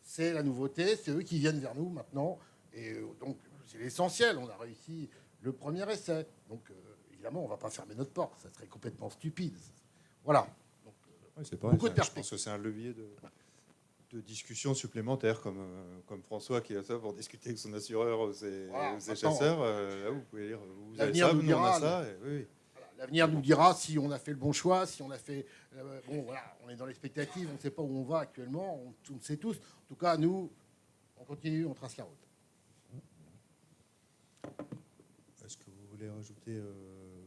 Speaker 2: c'est la nouveauté, c'est eux qui viennent vers nous maintenant, et donc c'est l'essentiel, on a réussi le premier essai, donc évidemment on ne va pas fermer notre porte, ça serait complètement stupide. Voilà, donc,
Speaker 1: oui, c'est pareil,
Speaker 2: beaucoup de
Speaker 1: je pense
Speaker 2: perspectives.
Speaker 1: que c'est un levier de discussion supplémentaire, comme François qui est là ça pour discuter avec son assureur ou ses chasseurs. Là, vous pouvez dire, vous avez ça, nous on a ça. Oui.
Speaker 2: L'avenir nous dira si on a fait le bon choix, si on a fait... bon, voilà, on est dans l'expectative, on ne sait pas où on va actuellement, on le sait tous. En tout cas, nous, on continue, on trace la route.
Speaker 1: Est-ce que vous voulez rajouter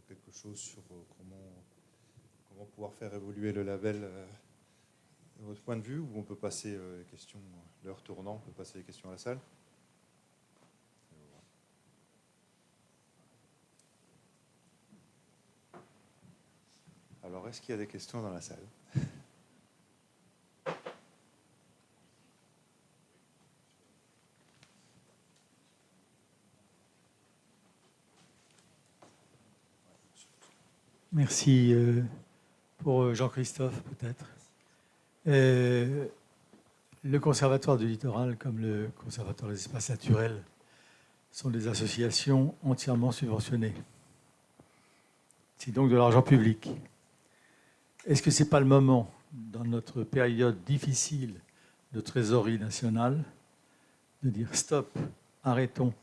Speaker 1: quelque chose sur comment pouvoir faire évoluer le label de votre point de vue, ou on peut passer les questions, l'heure tournant, on peut passer les questions à la salle? Alors, est-ce qu'il y a des questions dans la salle?
Speaker 6: Merci pour Jean-Christophe, peut-être. Le Conservatoire du littoral, comme le Conservatoire des espaces naturels, sont des associations entièrement subventionnées. C'est donc de l'argent public. Est-ce que ce n'est pas le moment, dans notre période difficile de trésorerie nationale, de dire stop, arrêtons,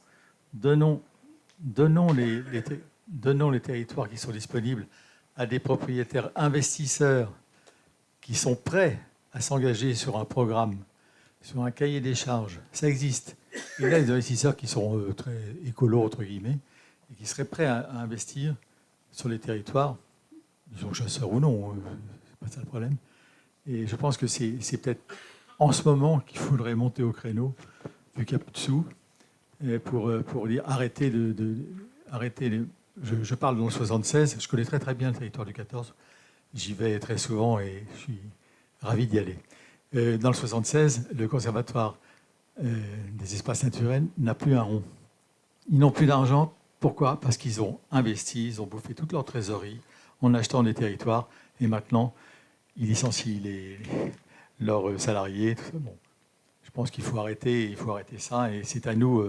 Speaker 6: donnons les territoires qui sont disponibles à des propriétaires investisseurs qui sont prêts à s'engager sur un programme, sur un cahier des charges. Ça existe. Il y a des investisseurs qui sont très écolos, entre guillemets, et qui seraient prêts à investir sur les territoires, ils sont chasseurs ou non, c'est pas ça le problème. Et je pense que c'est peut-être en ce moment qu'il faudrait monter au créneau, vu qu'il n'y a plus de sous, pour dire arrêtez je parle dans le 76, je connais très bien le territoire du 14, j'y vais très souvent et je suis ravi d'y aller. Dans le 76, le Conservatoire des espaces naturels n'a plus un rond. Ils n'ont plus d'argent. Pourquoi? Parce qu'ils ont investi, ils ont bouffé toute leur trésorerie en achetant des territoires et maintenant, ils licencient leurs salariés. Tout ça. Bon, je pense qu'il faut arrêter ça et c'est à nous,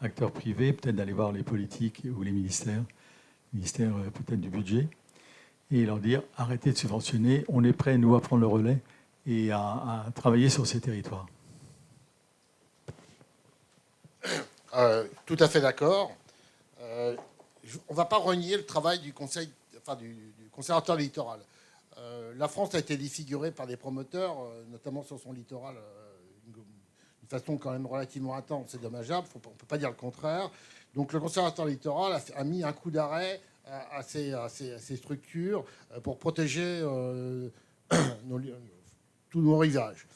Speaker 6: acteurs privés, peut-être d'aller voir les politiques ou les ministères peut-être du budget, et leur dire arrêtez de subventionner, on est prêts, nous, à prendre le relais et à travailler sur ces territoires.
Speaker 2: Tout à fait d'accord. On ne va pas renier le travail du conservatoire littoral. La France a été défigurée par des promoteurs, notamment sur son littoral, d'une façon quand même relativement intense. C'est dommageable, on ne peut pas dire le contraire. Donc le conservatoire littoral a mis un coup d'arrêt à ces structures pour protéger tous nos rivages.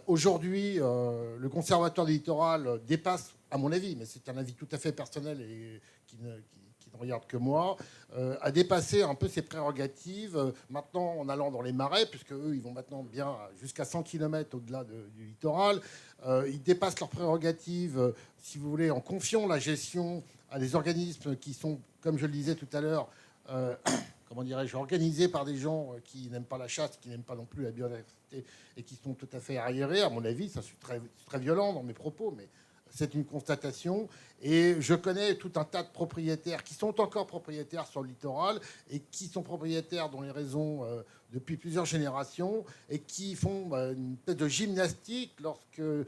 Speaker 2: Aujourd'hui, le conservatoire du littoral dépasse, à mon avis, mais c'est un avis tout à fait personnel et qui ne regarde que moi, a dépassé un peu ses prérogatives maintenant en allant dans les marais, puisque eux, ils vont maintenant bien jusqu'à 100 km au-delà du littoral. Ils dépassent leurs prérogatives, si vous voulez, en confiant la gestion à des organismes qui sont, comme je le disais tout à l'heure, comment dirais-je, organisés par des gens qui n'aiment pas la chasse, qui n'aiment pas non plus la biodiversité et qui sont tout à fait arriérés. À mon avis, ça c'est très violent dans mes propos, mais c'est une constatation. Et je connais tout un tas de propriétaires qui sont encore propriétaires sur le littoral et qui sont propriétaires dans les raisons depuis plusieurs générations et qui font une espèce de gymnastique lorsqu'il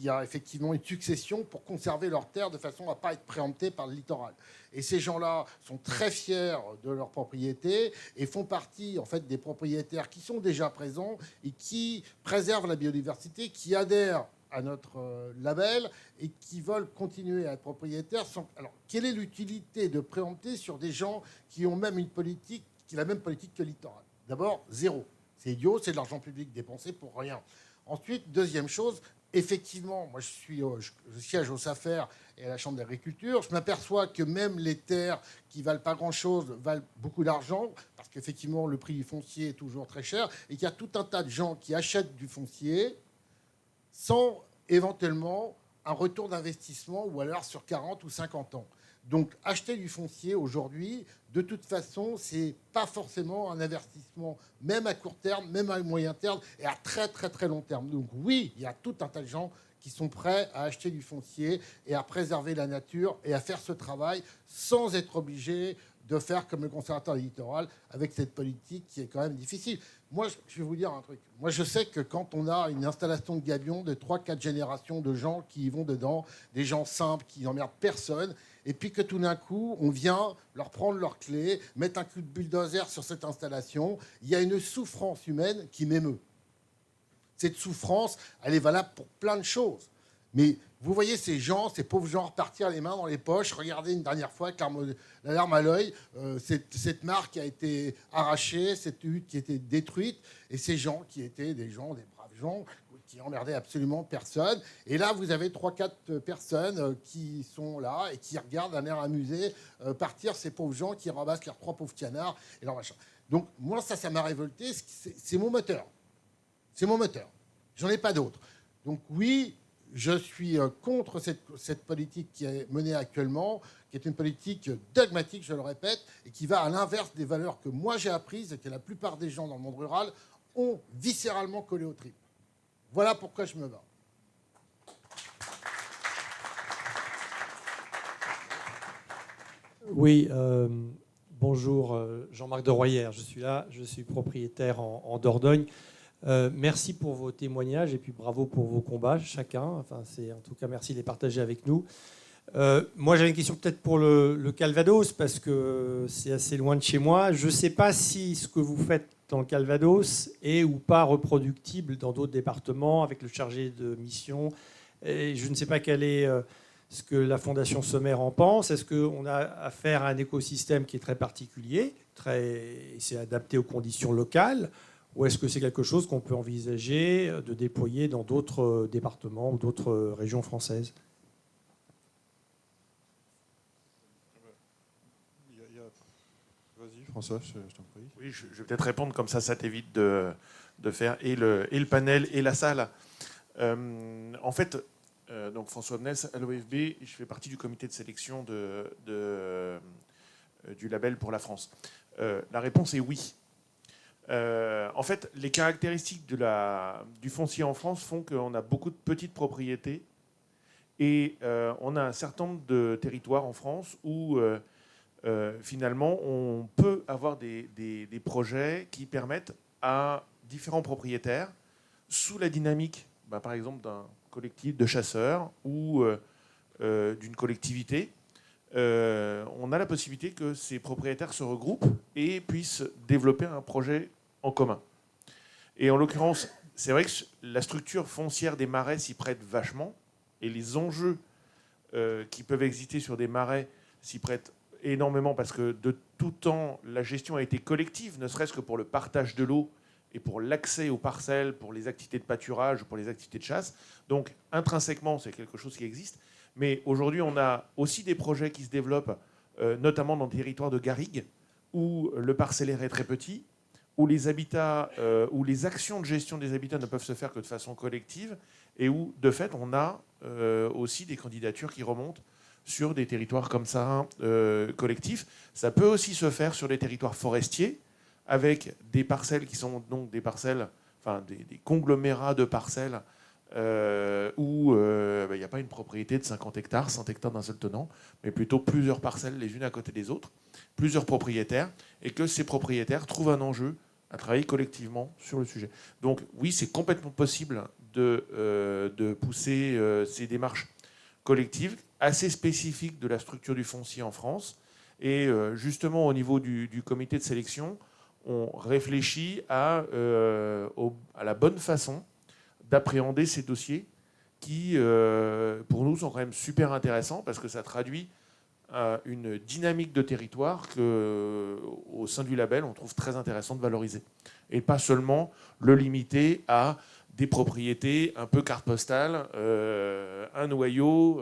Speaker 2: y a effectivement une succession pour conserver leurs terres de façon à ne pas être préemptés par le littoral. Et ces gens-là sont très fiers de leur propriété et font partie en fait des propriétaires qui sont déjà présents et qui préservent la biodiversité, qui adhèrent à notre label et qui veulent continuer à être propriétaires. Alors, quelle est l'utilité de préempter sur des gens qui ont même une politique, qui a la même politique que le littoral? D'abord, zéro. C'est idiot, c'est de l'argent public dépensé pour rien. Ensuite, deuxième chose, effectivement, moi je siège au SAFER et à la Chambre d'agriculture. Je m'aperçois que même les terres qui valent pas grand-chose valent beaucoup d'argent parce qu'effectivement le prix du foncier est toujours très cher et qu'il y a tout un tas de gens qui achètent du foncier sans éventuellement un retour d'investissement ou alors sur 40 ou 50 ans. Donc acheter du foncier aujourd'hui, de toute façon, ce n'est pas forcément un investissement, même à court terme, même à moyen terme et à très très très long terme. Donc oui, il y a tout un tas de gens qui sont prêts à acheter du foncier et à préserver la nature et à faire ce travail sans être obligés de faire comme le conservateur littoral avec cette politique qui est quand même difficile. Moi, je vais vous dire un truc. Moi, je sais que quand on a une installation de gabion de 3-4 générations de gens qui y vont dedans, des gens simples qui n'emmerdent personne, et puis que tout d'un coup, on vient leur prendre leurs clés, mettre un coup de bulldozer sur cette installation, il y a une souffrance humaine qui m'émeut. Cette souffrance, elle est valable pour plein de choses. Mais vous voyez ces gens, ces pauvres gens repartir les mains dans les poches, regarder une dernière fois avec la larme à l'œil, cette marque qui a été arrachée, cette hutte qui a été détruite, et ces gens qui étaient des braves gens, qui emmerdaient absolument personne. Et là, vous avez 3-4 personnes qui sont là et qui regardent d'un air amusé partir ces pauvres gens qui ramassent leurs 3 pauvres canards et leur machin. Donc moi, ça m'a révolté. C'est mon moteur. C'est mon moteur. J'en ai pas d'autre. Donc oui, je suis contre cette politique qui est menée actuellement, qui est une politique dogmatique, je le répète, et qui va à l'inverse des valeurs que moi j'ai apprises et que la plupart des gens dans le monde rural ont viscéralement collé aux tripes. Voilà pourquoi je me bats.
Speaker 7: Oui, bonjour, Jean-Marc de Royère, je suis là, je suis propriétaire en Dordogne. Merci pour vos témoignages et puis bravo pour vos combats, chacun. Enfin, en tout cas, merci de les partager avec nous. Moi, j'avais une question peut-être pour le Calvados, parce que c'est assez loin de chez moi. Je ne sais pas si ce que vous faites dans le Calvados est ou pas reproductible dans d'autres départements avec le chargé de mission. Et je ne sais pas quel est ce que la Fondation Sommer en pense. Est-ce qu'on a affaire à un écosystème qui est très particulier, c'est adapté aux conditions locales, ou est-ce que c'est quelque chose qu'on peut envisager de déployer dans d'autres départements ou d'autres régions françaises ?
Speaker 1: Vas-y, François, je t'en prie.
Speaker 8: Oui, je vais peut-être répondre comme ça t'évite de faire et le panel et la salle. En fait, donc François Ness, à l'OFB, je fais partie du comité de sélection du label pour la France. La réponse est oui. En fait, les caractéristiques du foncier en France font qu'on a beaucoup de petites propriétés et on a un certain nombre de territoires en France où finalement on peut avoir des projets qui permettent à différents propriétaires, sous la dynamique, par exemple d'un collectif de chasseurs ou d'une collectivité, on a la possibilité que ces propriétaires se regroupent et puissent développer un projet en commun. Et en l'occurrence, c'est vrai que la structure foncière des marais s'y prête vachement, et les enjeux qui peuvent exister sur des marais s'y prêtent énormément, parce que de tout temps, la gestion a été collective, ne serait-ce que pour le partage de l'eau et pour l'accès aux parcelles, pour les activités de pâturage, pour les activités de chasse. Donc, intrinsèquement, c'est quelque chose qui existe. Mais aujourd'hui, on a aussi des projets qui se développent, notamment dans des territoires de garrigues, où le parcellaire est très petit, où les habitats, où les actions de gestion des habitats ne peuvent se faire que de façon collective, et où, de fait, on a aussi des candidatures qui remontent sur des territoires comme ça, collectifs. Ça peut aussi se faire sur des territoires forestiers, avec des parcelles qui sont donc des parcelles, enfin des conglomérats de parcelles où il n'y a pas une propriété de 50 hectares, 100 hectares d'un seul tenant, mais plutôt plusieurs parcelles les unes à côté des autres, plusieurs propriétaires, et que ces propriétaires trouvent un enjeu à travailler collectivement sur le sujet. Donc oui, c'est complètement possible de pousser ces démarches collectives assez spécifiques de la structure du foncier en France. Et justement, au niveau du comité de sélection, on réfléchit à la bonne façon d'appréhender ces dossiers qui, pour nous, sont quand même super intéressants parce que ça traduit une dynamique de territoire qu'au sein du label, on trouve très intéressant de valoriser. Et pas seulement le limiter à des propriétés un peu carte postale, un noyau,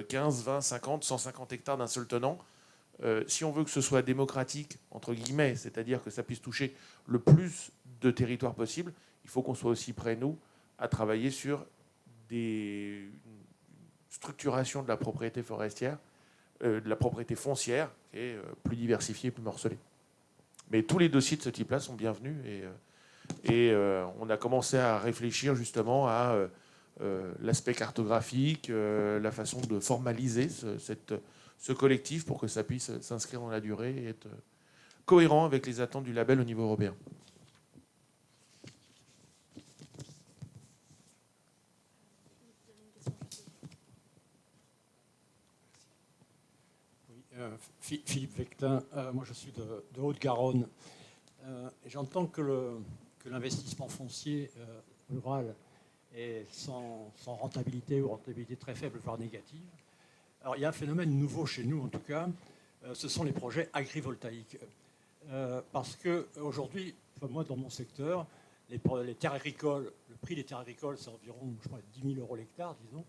Speaker 8: 15, 20, 50, 150 hectares d'un seul tenant. Si on veut que ce soit démocratique, entre guillemets, c'est-à-dire que ça puisse toucher le plus de territoires possible, il faut qu'on soit aussi prêts, nous, à travailler sur une structuration de la propriété forestière, de la propriété foncière, qui est plus diversifiée, plus morcelée. Mais tous les dossiers de ce type-là sont bienvenus et on a commencé à réfléchir justement à l'aspect cartographique, la façon de formaliser ce collectif pour que ça puisse s'inscrire dans la durée et être cohérent avec les attentes du label au niveau européen.
Speaker 9: Philippe Vectin, moi je suis de Haute-Garonne. Et j'entends que l'investissement foncier rural est sans rentabilité ou rentabilité très faible, voire négative. Alors il y a un phénomène nouveau chez nous en tout cas, ce sont les projets agrivoltaïques. Parce qu'aujourd'hui, moi dans mon secteur, les terres agricoles, le prix des terres agricoles c'est environ 10 000 € l'hectare, disons.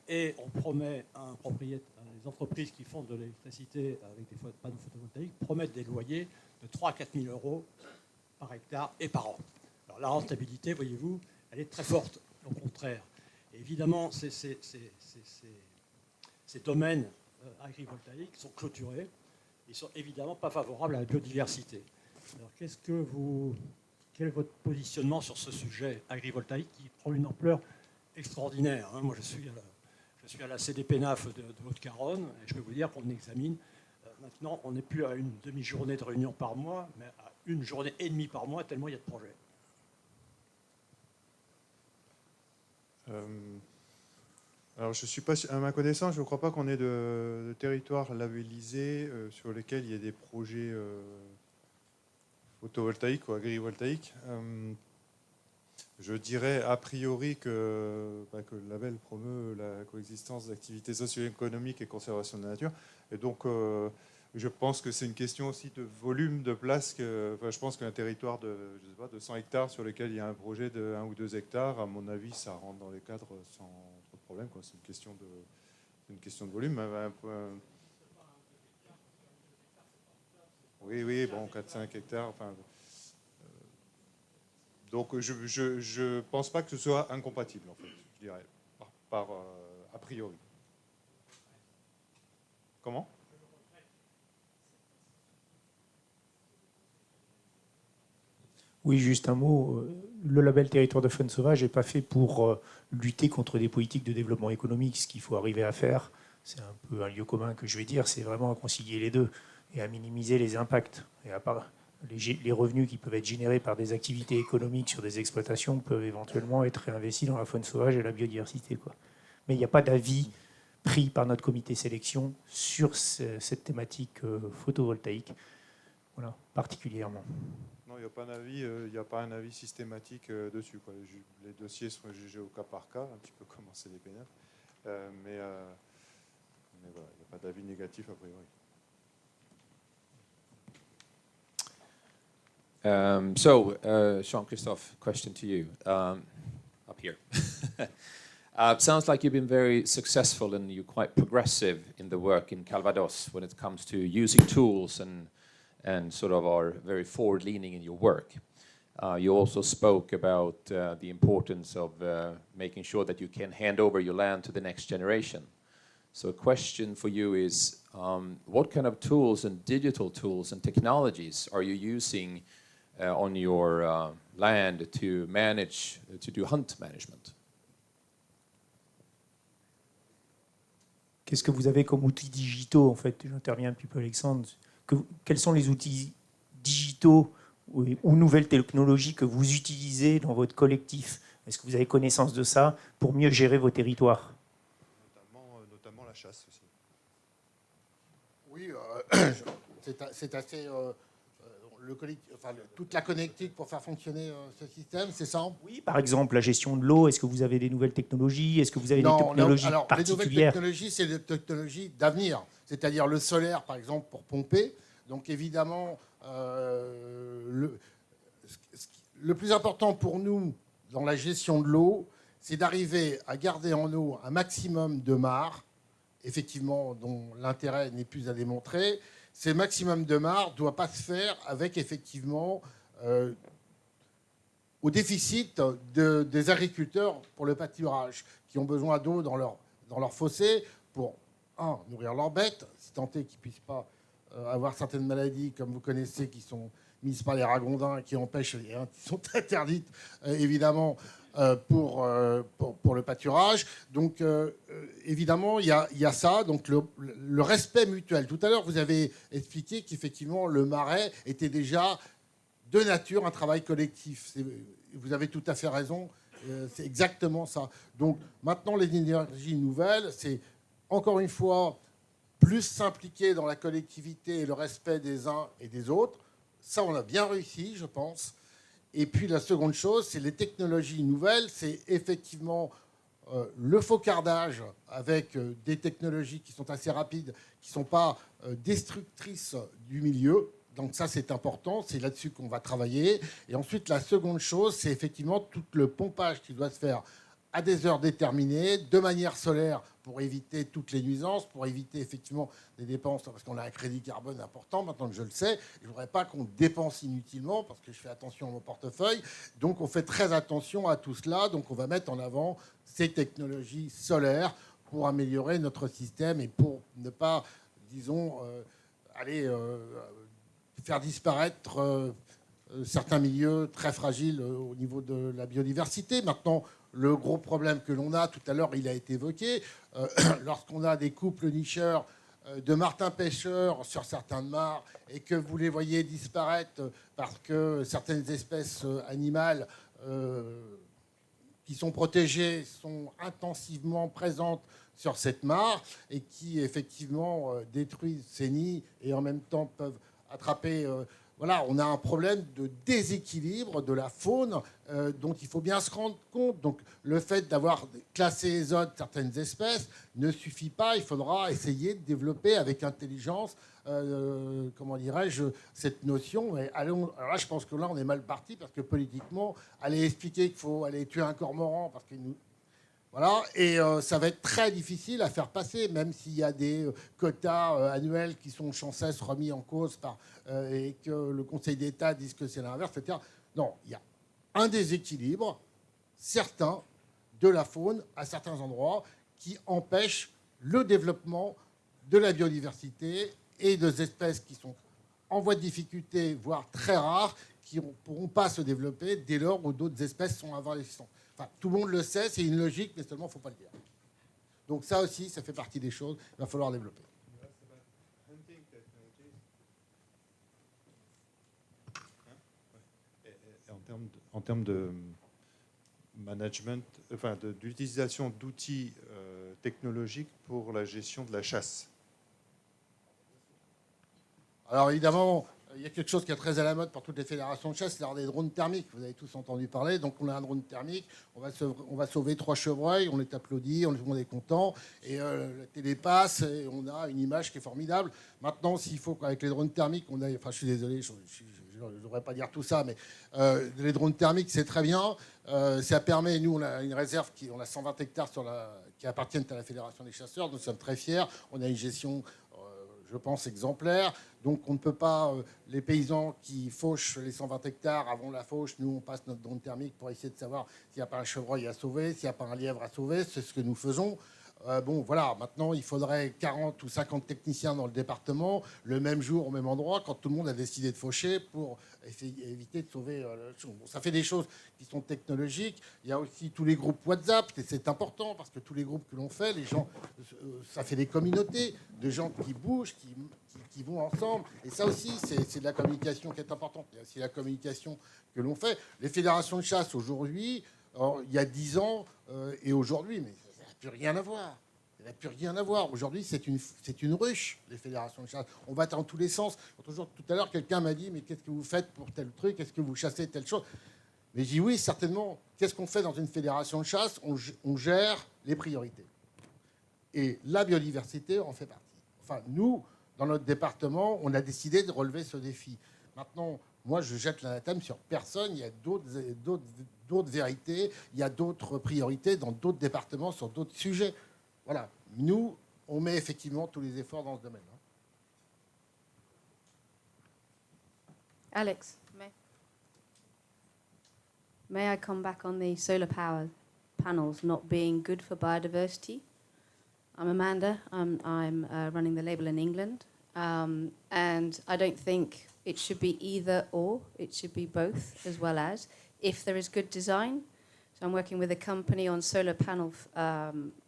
Speaker 9: Et on promet à un propriétaire, les entreprises qui font de l'électricité avec des panneaux photovoltaïques promettent des loyers de 3 000 à 4 000 € par hectare et par an. Alors la rentabilité, voyez-vous, elle est très forte, au contraire. Et évidemment, ces domaines agrivoltaïques sont clôturés. Ils ne sont évidemment pas favorables à la biodiversité. Alors quel est votre positionnement sur ce sujet agrivoltaïque qui prend une ampleur extraordinaire, hein. Moi, je suis à la CDPNAF de Haute-Garonne et je peux vous dire qu'on examine. Maintenant, on n'est plus à une demi-journée de réunion par mois, mais à une journée et demie par mois, tellement il y a de projets.
Speaker 1: Alors, je suis pas, à ma connaissance, je ne crois pas qu'on ait de territoire labellisé sur lesquels il y ait des projets photovoltaïques ou agrivoltaïques. Je dirais a priori que le label promeut la coexistence d'activités socio-économiques et conservation de la nature. Et donc, je pense que c'est une question aussi de volume de place. Je pense qu'un territoire de 100 hectares sur lequel il y a un projet de 1 ou 2 hectares, à mon avis, ça rentre dans les cadres sans trop de problème. C'est une question de volume. Oui, bon, 4-5 hectares. Enfin, donc, je ne pense pas que ce soit incompatible, en fait, je dirais, a priori. Comment ?
Speaker 10: Oui, juste un mot. Le label Territoire de faune sauvage n'est pas fait pour lutter contre des politiques de développement économique. Ce qu'il faut arriver à faire, c'est un peu un lieu commun que je vais dire, c'est vraiment à concilier les deux et à minimiser les impacts. Et à part les revenus qui peuvent être générés par des activités économiques sur des exploitations peuvent éventuellement être réinvestis dans la faune sauvage et la biodiversité, quoi. Mais il n'y a pas d'avis pris par notre comité sélection sur cette thématique photovoltaïque, voilà, particulièrement.
Speaker 1: Non, il n'y a pas un avis systématique dessus, quoi. Les dossiers sont jugés au cas par cas, un petit peu comme en CDPNF, mais voilà, il n'y a pas d'avis négatif a priori.
Speaker 11: Jean-Christophe, question to you. Up here. Sounds like you've been very successful and you're quite progressive in the work in Calvados when it comes to using tools and sort of are very forward-leaning in your work. You also spoke about the importance of making sure that you can hand over your land to the next generation. So a question for you is, what kind of tools and digital tools and technologies are you using on your land to manage, to do hunt management?
Speaker 10: Qu'est-ce que vous avez comme outils digitaux, en fait? J'interviens un petit peu, Alexandre. Quels sont les outils digitaux ou nouvelles technologies que vous utilisez dans votre collectif? Est-ce que vous avez connaissance de ça pour mieux gérer vos territoires?
Speaker 1: Notamment la chasse aussi.
Speaker 2: Oui, c'est assez... toute la connectique pour faire fonctionner ce système, c'est ça?
Speaker 10: Oui, par exemple, la gestion de l'eau, est-ce que vous avez des nouvelles technologies? Est-ce que vous avez des technologies
Speaker 2: alors, les nouvelles
Speaker 10: particulières?
Speaker 2: technologies, c'est des technologies d'avenir, c'est-à-dire le solaire, par exemple, pour pomper. Donc, évidemment, le plus important pour nous dans la gestion de l'eau, c'est d'arriver à garder en eau un maximum de mares, effectivement, dont l'intérêt n'est plus à démontrer. Ces maximum de mares ne doivent pas se faire avec, effectivement, au déficit des agriculteurs pour le pâturage, qui ont besoin d'eau dans leur fossé pour, nourrir leurs bêtes, si tant est qu'ils ne puissent pas avoir certaines maladies, comme vous connaissez, qui sont mises par les ragondins et qui empêchent, qui sont interdites, évidemment, pour le pâturage. Donc, évidemment, il y a ça, donc le respect mutuel. Tout à l'heure, vous avez expliqué qu'effectivement, le marais était déjà de nature un travail collectif. Vous avez tout à fait raison, c'est exactement ça. Donc, maintenant, les énergies nouvelles, c'est, encore une fois, plus s'impliquer dans la collectivité et le respect des uns et des autres. Ça, on a bien réussi, je pense. Et puis la seconde chose, c'est les technologies nouvelles. C'est effectivement le faucardage avec des technologies qui sont assez rapides, qui ne sont pas destructrices du milieu. Donc ça, c'est important. C'est là-dessus qu'on va travailler. Et ensuite, la seconde chose, c'est effectivement tout le pompage qui doit se faire à des heures déterminées, de manière solaire, pour éviter toutes les nuisances, pour éviter effectivement des dépenses, parce qu'on a un crédit carbone important, maintenant que je le sais. Je ne voudrais pas qu'on dépense inutilement, parce que je fais attention à mon portefeuille. Donc on fait très attention à tout cela. Donc on va mettre en avant ces technologies solaires pour améliorer notre système et pour ne pas, disons, faire disparaître certains milieux très fragiles au niveau de la biodiversité. Maintenant, le gros problème que l'on a, tout à l'heure, il a été évoqué, lorsqu'on a des couples nicheurs de martins-pêcheurs sur certains mares et que vous les voyez disparaître parce que certaines espèces animales qui sont protégées sont intensivement présentes sur cette mare et qui, effectivement, détruisent ces nids et en même temps peuvent attraper... Voilà, on a un problème de déséquilibre de la faune dont il faut bien se rendre compte. Donc, le fait d'avoir classé les autres certaines espèces ne suffit pas. Il faudra essayer de développer avec intelligence, comment dirais-je, cette notion. Et alors là, je pense que là, on est mal parti parce que politiquement, aller expliquer qu'il faut aller tuer un cormoran parce qu'il nous... Voilà, et ça va être très difficile à faire passer, même s'il y a des quotas annuels qui sont sans cesse remis en cause et que le Conseil d'État dise que c'est l'inverse, etc. Non, il y a un déséquilibre certain de la faune à certains endroits qui empêche le développement de la biodiversité et des espèces qui sont en voie de difficulté, voire très rares, qui ne pourront pas se développer dès lors où d'autres espèces sont envahissantes. Enfin, tout le monde le sait, c'est une logique, mais seulement il ne faut pas le dire. Donc ça aussi, ça fait partie des choses qu'il va falloir développer.
Speaker 1: En termes de management, enfin d'utilisation d'outils technologiques pour la gestion de la chasse.
Speaker 2: Alors évidemment, il y a quelque chose qui est très à la mode pour toutes les fédérations de chasse, c'est des drones thermiques. Vous avez tous entendu parler. Donc on a un drone thermique, on va sauver 3 chevreuils, on est applaudi, tout le monde est content, et la télé passe, et on a une image qui est formidable. Maintenant, s'il faut qu'avec les drones thermiques, on aille... Enfin, je suis désolé, je ne devrais pas dire tout ça, mais les drones thermiques, c'est très bien. Ça permet, nous, on a une réserve, on a 120 hectares qui appartiennent à la Fédération des chasseurs. Nous sommes très fiers. On a une gestion, je pense, exemplaire. Donc on ne peut pas, les paysans qui fauchent les 120 hectares avant la fauche, nous on passe notre drone thermique pour essayer de savoir s'il n'y a pas un chevreuil à sauver, s'il n'y a pas un lièvre à sauver, c'est ce que nous faisons. Bon, voilà, maintenant, il faudrait 40 ou 50 techniciens dans le département, le même jour, au même endroit, quand tout le monde a décidé de faucher pour éviter de sauver le chose. Bon, ça fait des choses qui sont technologiques. Il y a aussi tous les groupes WhatsApp, et c'est important, parce que tous les groupes que l'on fait, les gens, ça fait des communautés de gens qui bougent, qui vont ensemble. Et ça aussi, c'est de la communication qui est importante. Il y a aussi la communication que l'on fait. Les fédérations de chasse, aujourd'hui, il y a 10 ans et aujourd'hui, mais ça n'a plus rien à voir. Ça n'a plus rien à voir. Aujourd'hui, c'est une ruche, les fédérations de chasse. On va dans tous les sens. Tout à l'heure, quelqu'un m'a dit, mais qu'est-ce que vous faites pour tel truc? Est-ce que vous chassez telle chose? Mais j'ai dit oui, certainement. Qu'est-ce qu'on fait dans une fédération de chasse? On gère les priorités. Et la biodiversité en fait partie. Enfin, nous, dans notre département, on a décidé de relever ce défi. Maintenant, moi, je jette l'anathème sur personne. Il y a d'autres vérités, il y a d'autres priorités dans d'autres départements, sur d'autres sujets. Voilà. Nous, on met effectivement tous les efforts dans ce domaine.
Speaker 12: Alex, may I come back on the solar power panels not being good for biodiversity? I'm Amanda. I'm running the label in England. And I don't think it should be either or. It should be both as well as, if there is good design. So I'm working with a company on solar panel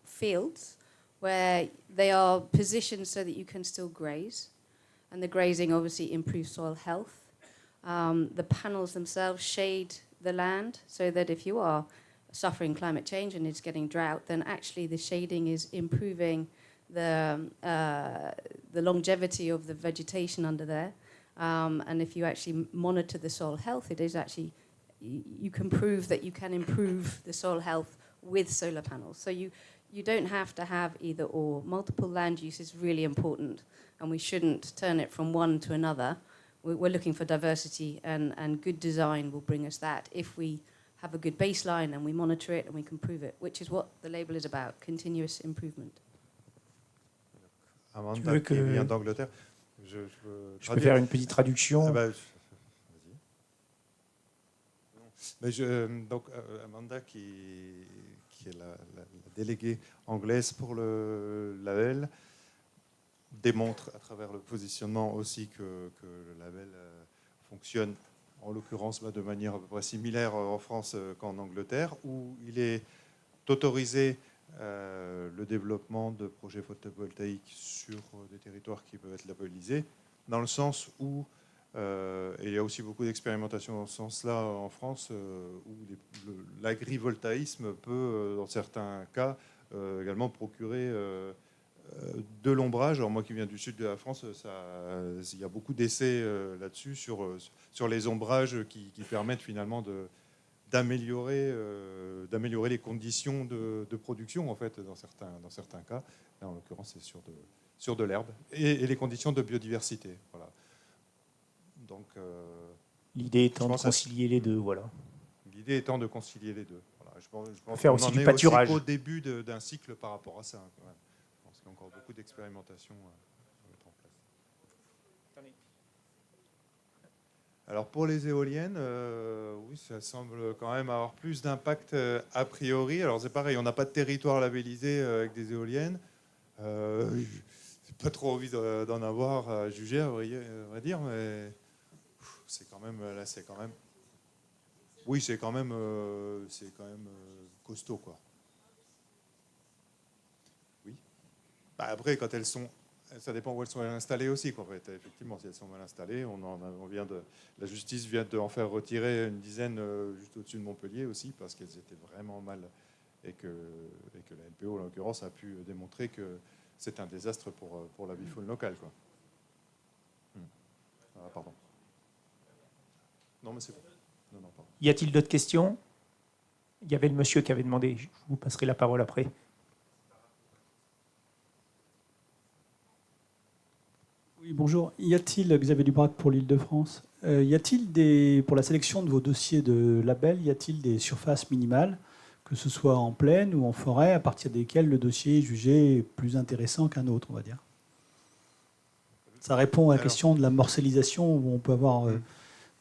Speaker 12: fields where they are positioned so that you can still graze. And the grazing obviously improves soil health. The panels themselves shade the land so that if you are suffering climate change and it's getting drought, then actually the shading is improving the longevity of the vegetation under there. And if you actually monitor the soil health, it is actually, you can prove that you can improve the soil health with solar panels. So you don't have to have either or. Multiple land use is really important, and we shouldn't turn it from one to another. We're looking for diversity, and good design will bring us that if we have a good baseline and we monitor it and we can prove it, which is what the label is about, continuous improvement.
Speaker 1: Amanda, qui vient d'Angleterre. Je
Speaker 10: peux faire une petite traduction.
Speaker 1: Donc, Amanda, qui est la déléguée anglaise pour le label, démontre à travers le positionnement aussi que le label fonctionne, en l'occurrence de manière à peu près similaire en France qu'en Angleterre, où il est autorisé le développement de projets photovoltaïques sur des territoires qui peuvent être labellisés, dans le sens où, et il y a aussi beaucoup d'expérimentations dans ce sens-là en France, où l'agrivoltaïsme peut, dans certains cas, également procurer de l'ombrage. Alors moi qui viens du sud de la France, il y a beaucoup d'essais là-dessus, sur les ombrages qui permettent finalement d'améliorer les conditions de production, en fait, dans certains cas. Là, en l'occurrence, c'est sur de l'herbe. Et les conditions de biodiversité. Voilà. Donc,
Speaker 10: l'idée étant de concilier les deux, voilà.
Speaker 1: L'idée étant de concilier les deux. Voilà. Je pense
Speaker 10: faire
Speaker 1: qu'on
Speaker 10: aussi
Speaker 1: en
Speaker 10: du
Speaker 1: est
Speaker 10: pâturage.
Speaker 1: aussi au début d'un cycle par rapport à ça. Quand même. Je pense qu'il y a encore beaucoup d'expérimentations à mettre en place. Alors pour les éoliennes, oui, ça semble quand même avoir plus d'impact a priori. Alors c'est pareil, on n'a pas de territoire labellisé avec des éoliennes. J'ai pas trop envie d'en avoir à juger, à vrai dire, mais c'est quand même là, c'est quand même. Oui, c'est quand même costaud, quoi. Oui. Bah, après, quand elles sont, ça dépend où elles sont installées aussi, quoi. En fait, effectivement, si elles sont mal installées, la justice vient d'en faire retirer une dizaine juste au-dessus de Montpellier aussi, parce qu'elles étaient vraiment mal, et que la LPO, en l'occurrence, a pu démontrer que c'est un désastre pour la vie faune locale, quoi. Ah, pardon. Non, mais c'est bon. Non, pardon.
Speaker 10: Y a-t-il d'autres questions? Il y avait le monsieur qui avait demandé. Je vous passerai la parole après.
Speaker 13: Oui, bonjour. Y a-t-il, Xavier Dubrac pour l'Île-de-France, y a-t-il pour la sélection de vos dossiers de label, y a-t-il des surfaces minimales, que ce soit en plaine ou en forêt, à partir desquelles le dossier est jugé plus intéressant qu'un autre, on va dire? Ça répond à la question de la morcellisation, où on peut avoir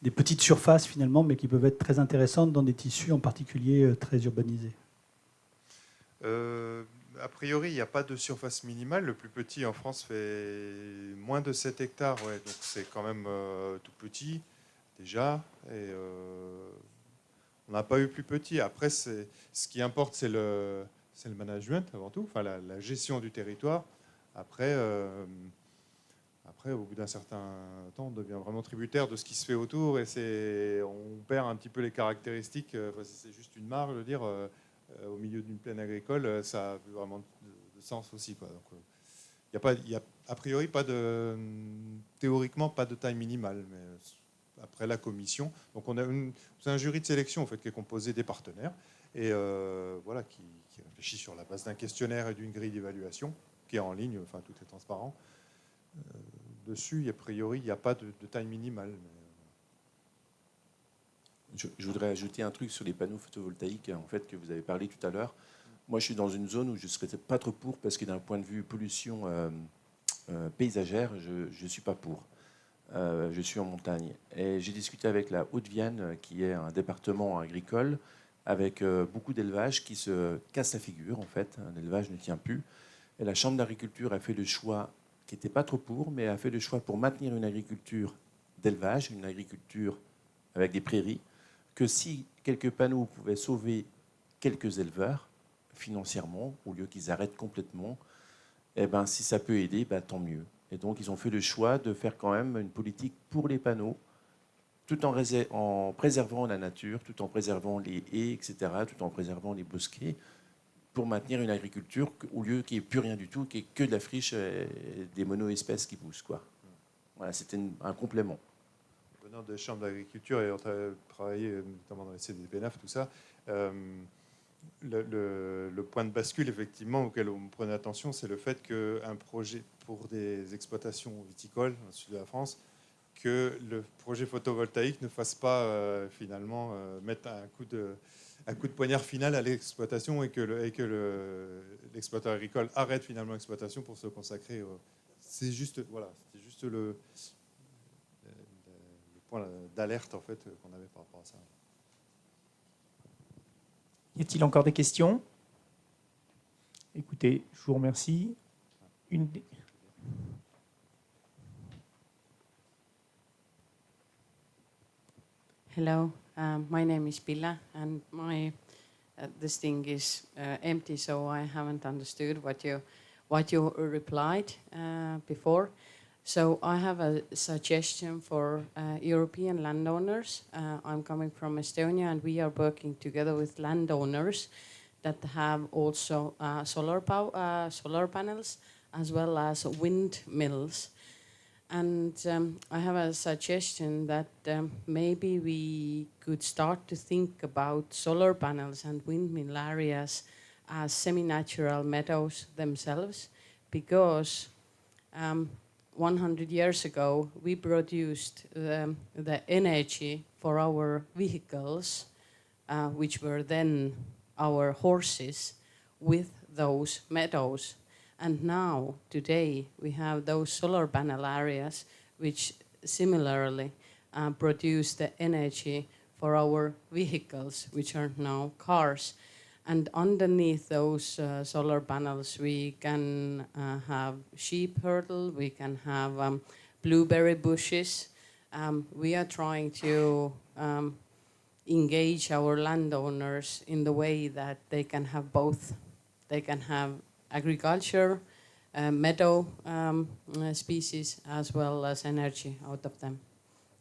Speaker 13: des petites surfaces finalement, mais qui peuvent être très intéressantes dans des tissus en particulier très urbanisés.
Speaker 1: a priori, il n'y a pas de surface minimale. Le plus petit en France fait moins de 7 hectares. Ouais, donc c'est quand même tout petit déjà. Et on n'a pas eu plus petit. Après, ce qui importe, c'est le management avant tout, enfin la gestion du territoire. Après, au bout d'un certain temps, on devient vraiment tributaire de ce qui se fait autour et on perd un petit peu les caractéristiques. C'est juste une mare, je veux dire, au milieu d'une plaine agricole, ça a vraiment de sens aussi, quoi. Donc, il y a a priori théoriquement pas de taille minimale, mais après la commission, donc c'est un jury de sélection en fait qui est composé des partenaires et voilà qui réfléchit sur la base d'un questionnaire et d'une grille d'évaluation qui est en ligne, enfin tout est transparent. Dessus, a priori, il n'y a pas de taille minimale.
Speaker 14: Je voudrais ajouter un truc sur les panneaux photovoltaïques en fait, que vous avez parlé tout à l'heure. Moi, je suis dans une zone où je ne serais pas trop pour, parce que d'un point de vue pollution paysagère, je ne suis pas pour. Je suis en montagne. Et j'ai discuté avec la Haute-Vienne, qui est un département agricole, avec beaucoup d'élevages qui se cassent la figure, en fait. L'élevage ne tient plus. Et la Chambre d'agriculture a fait le choix, qui n'était pas trop pour, mais a fait le choix pour maintenir une agriculture d'élevage, une agriculture avec des prairies, que si quelques panneaux pouvaient sauver quelques éleveurs financièrement, au lieu qu'ils arrêtent complètement, eh ben, si ça peut aider, ben, tant mieux. Et donc, ils ont fait le choix de faire quand même une politique pour les panneaux, tout en préservant la nature, tout en préservant les haies, etc., tout en préservant les bosquets, pour maintenir une agriculture au lieu qu'il n'y ait plus rien du tout, qu'il n'y ait que de la friche et des mono-espèces qui poussent, quoi. Voilà, c'était un complément.
Speaker 1: Venant des chambres d'agriculture et on a travaillé notamment dans les CDPNAF, tout ça, le point de bascule, effectivement, auquel on prenait attention, c'est le fait qu'un projet pour des exploitations viticoles dans le sud de la France, que le projet photovoltaïque ne fasse pas finalement mettre un coup de poignard final à l'exploitation et que l'exploitant agricole arrête finalement l'exploitation pour se consacrer. C'est juste, voilà, c'était juste le point d'alerte en fait qu'on avait par rapport à ça.
Speaker 10: Y a-t-il encore des questions? Écoutez, je vous remercie.
Speaker 15: Hello, my name is Pilla, and this thing is empty, so I haven't understood what you replied before. So I have a suggestion for European landowners. I'm coming from Estonia, and we are working together with landowners that have also solar panels as well as windmills. And I have a suggestion that maybe we could start to think about solar panels and windmill areas as semi-natural meadows themselves, because 100 years ago, we produced the energy for our vehicles, which were then our horses, with those meadows. And now, today, we have those solar panel areas which similarly produce the energy for our vehicles, which are now cars. And underneath those solar panels, we can have sheep hurdle, we can have blueberry bushes. We are trying to engage our landowners in the way that they can have both. They can have agriculture, meadow species, as well as energy out of them.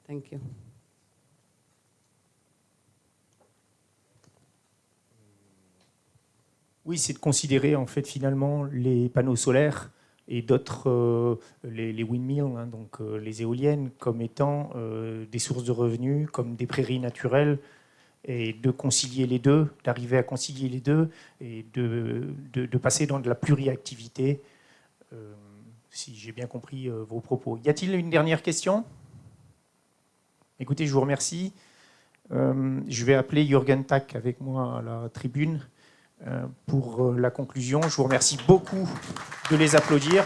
Speaker 15: Thank you.
Speaker 10: Oui, c'est de considérer en fait finalement les panneaux solaires et d'autres, les windmills, hein, donc les éoliennes, comme étant des sources de revenus, comme des prairies naturelles, et de concilier les deux, d'arriver à concilier les deux et de passer dans de la pluriactivité, si j'ai bien compris vos propos. Y a-t-il une dernière question? Écoutez, je vous remercie. Je vais appeler Jürgen Tack avec moi à la tribune pour la conclusion. Je vous remercie beaucoup de les applaudir.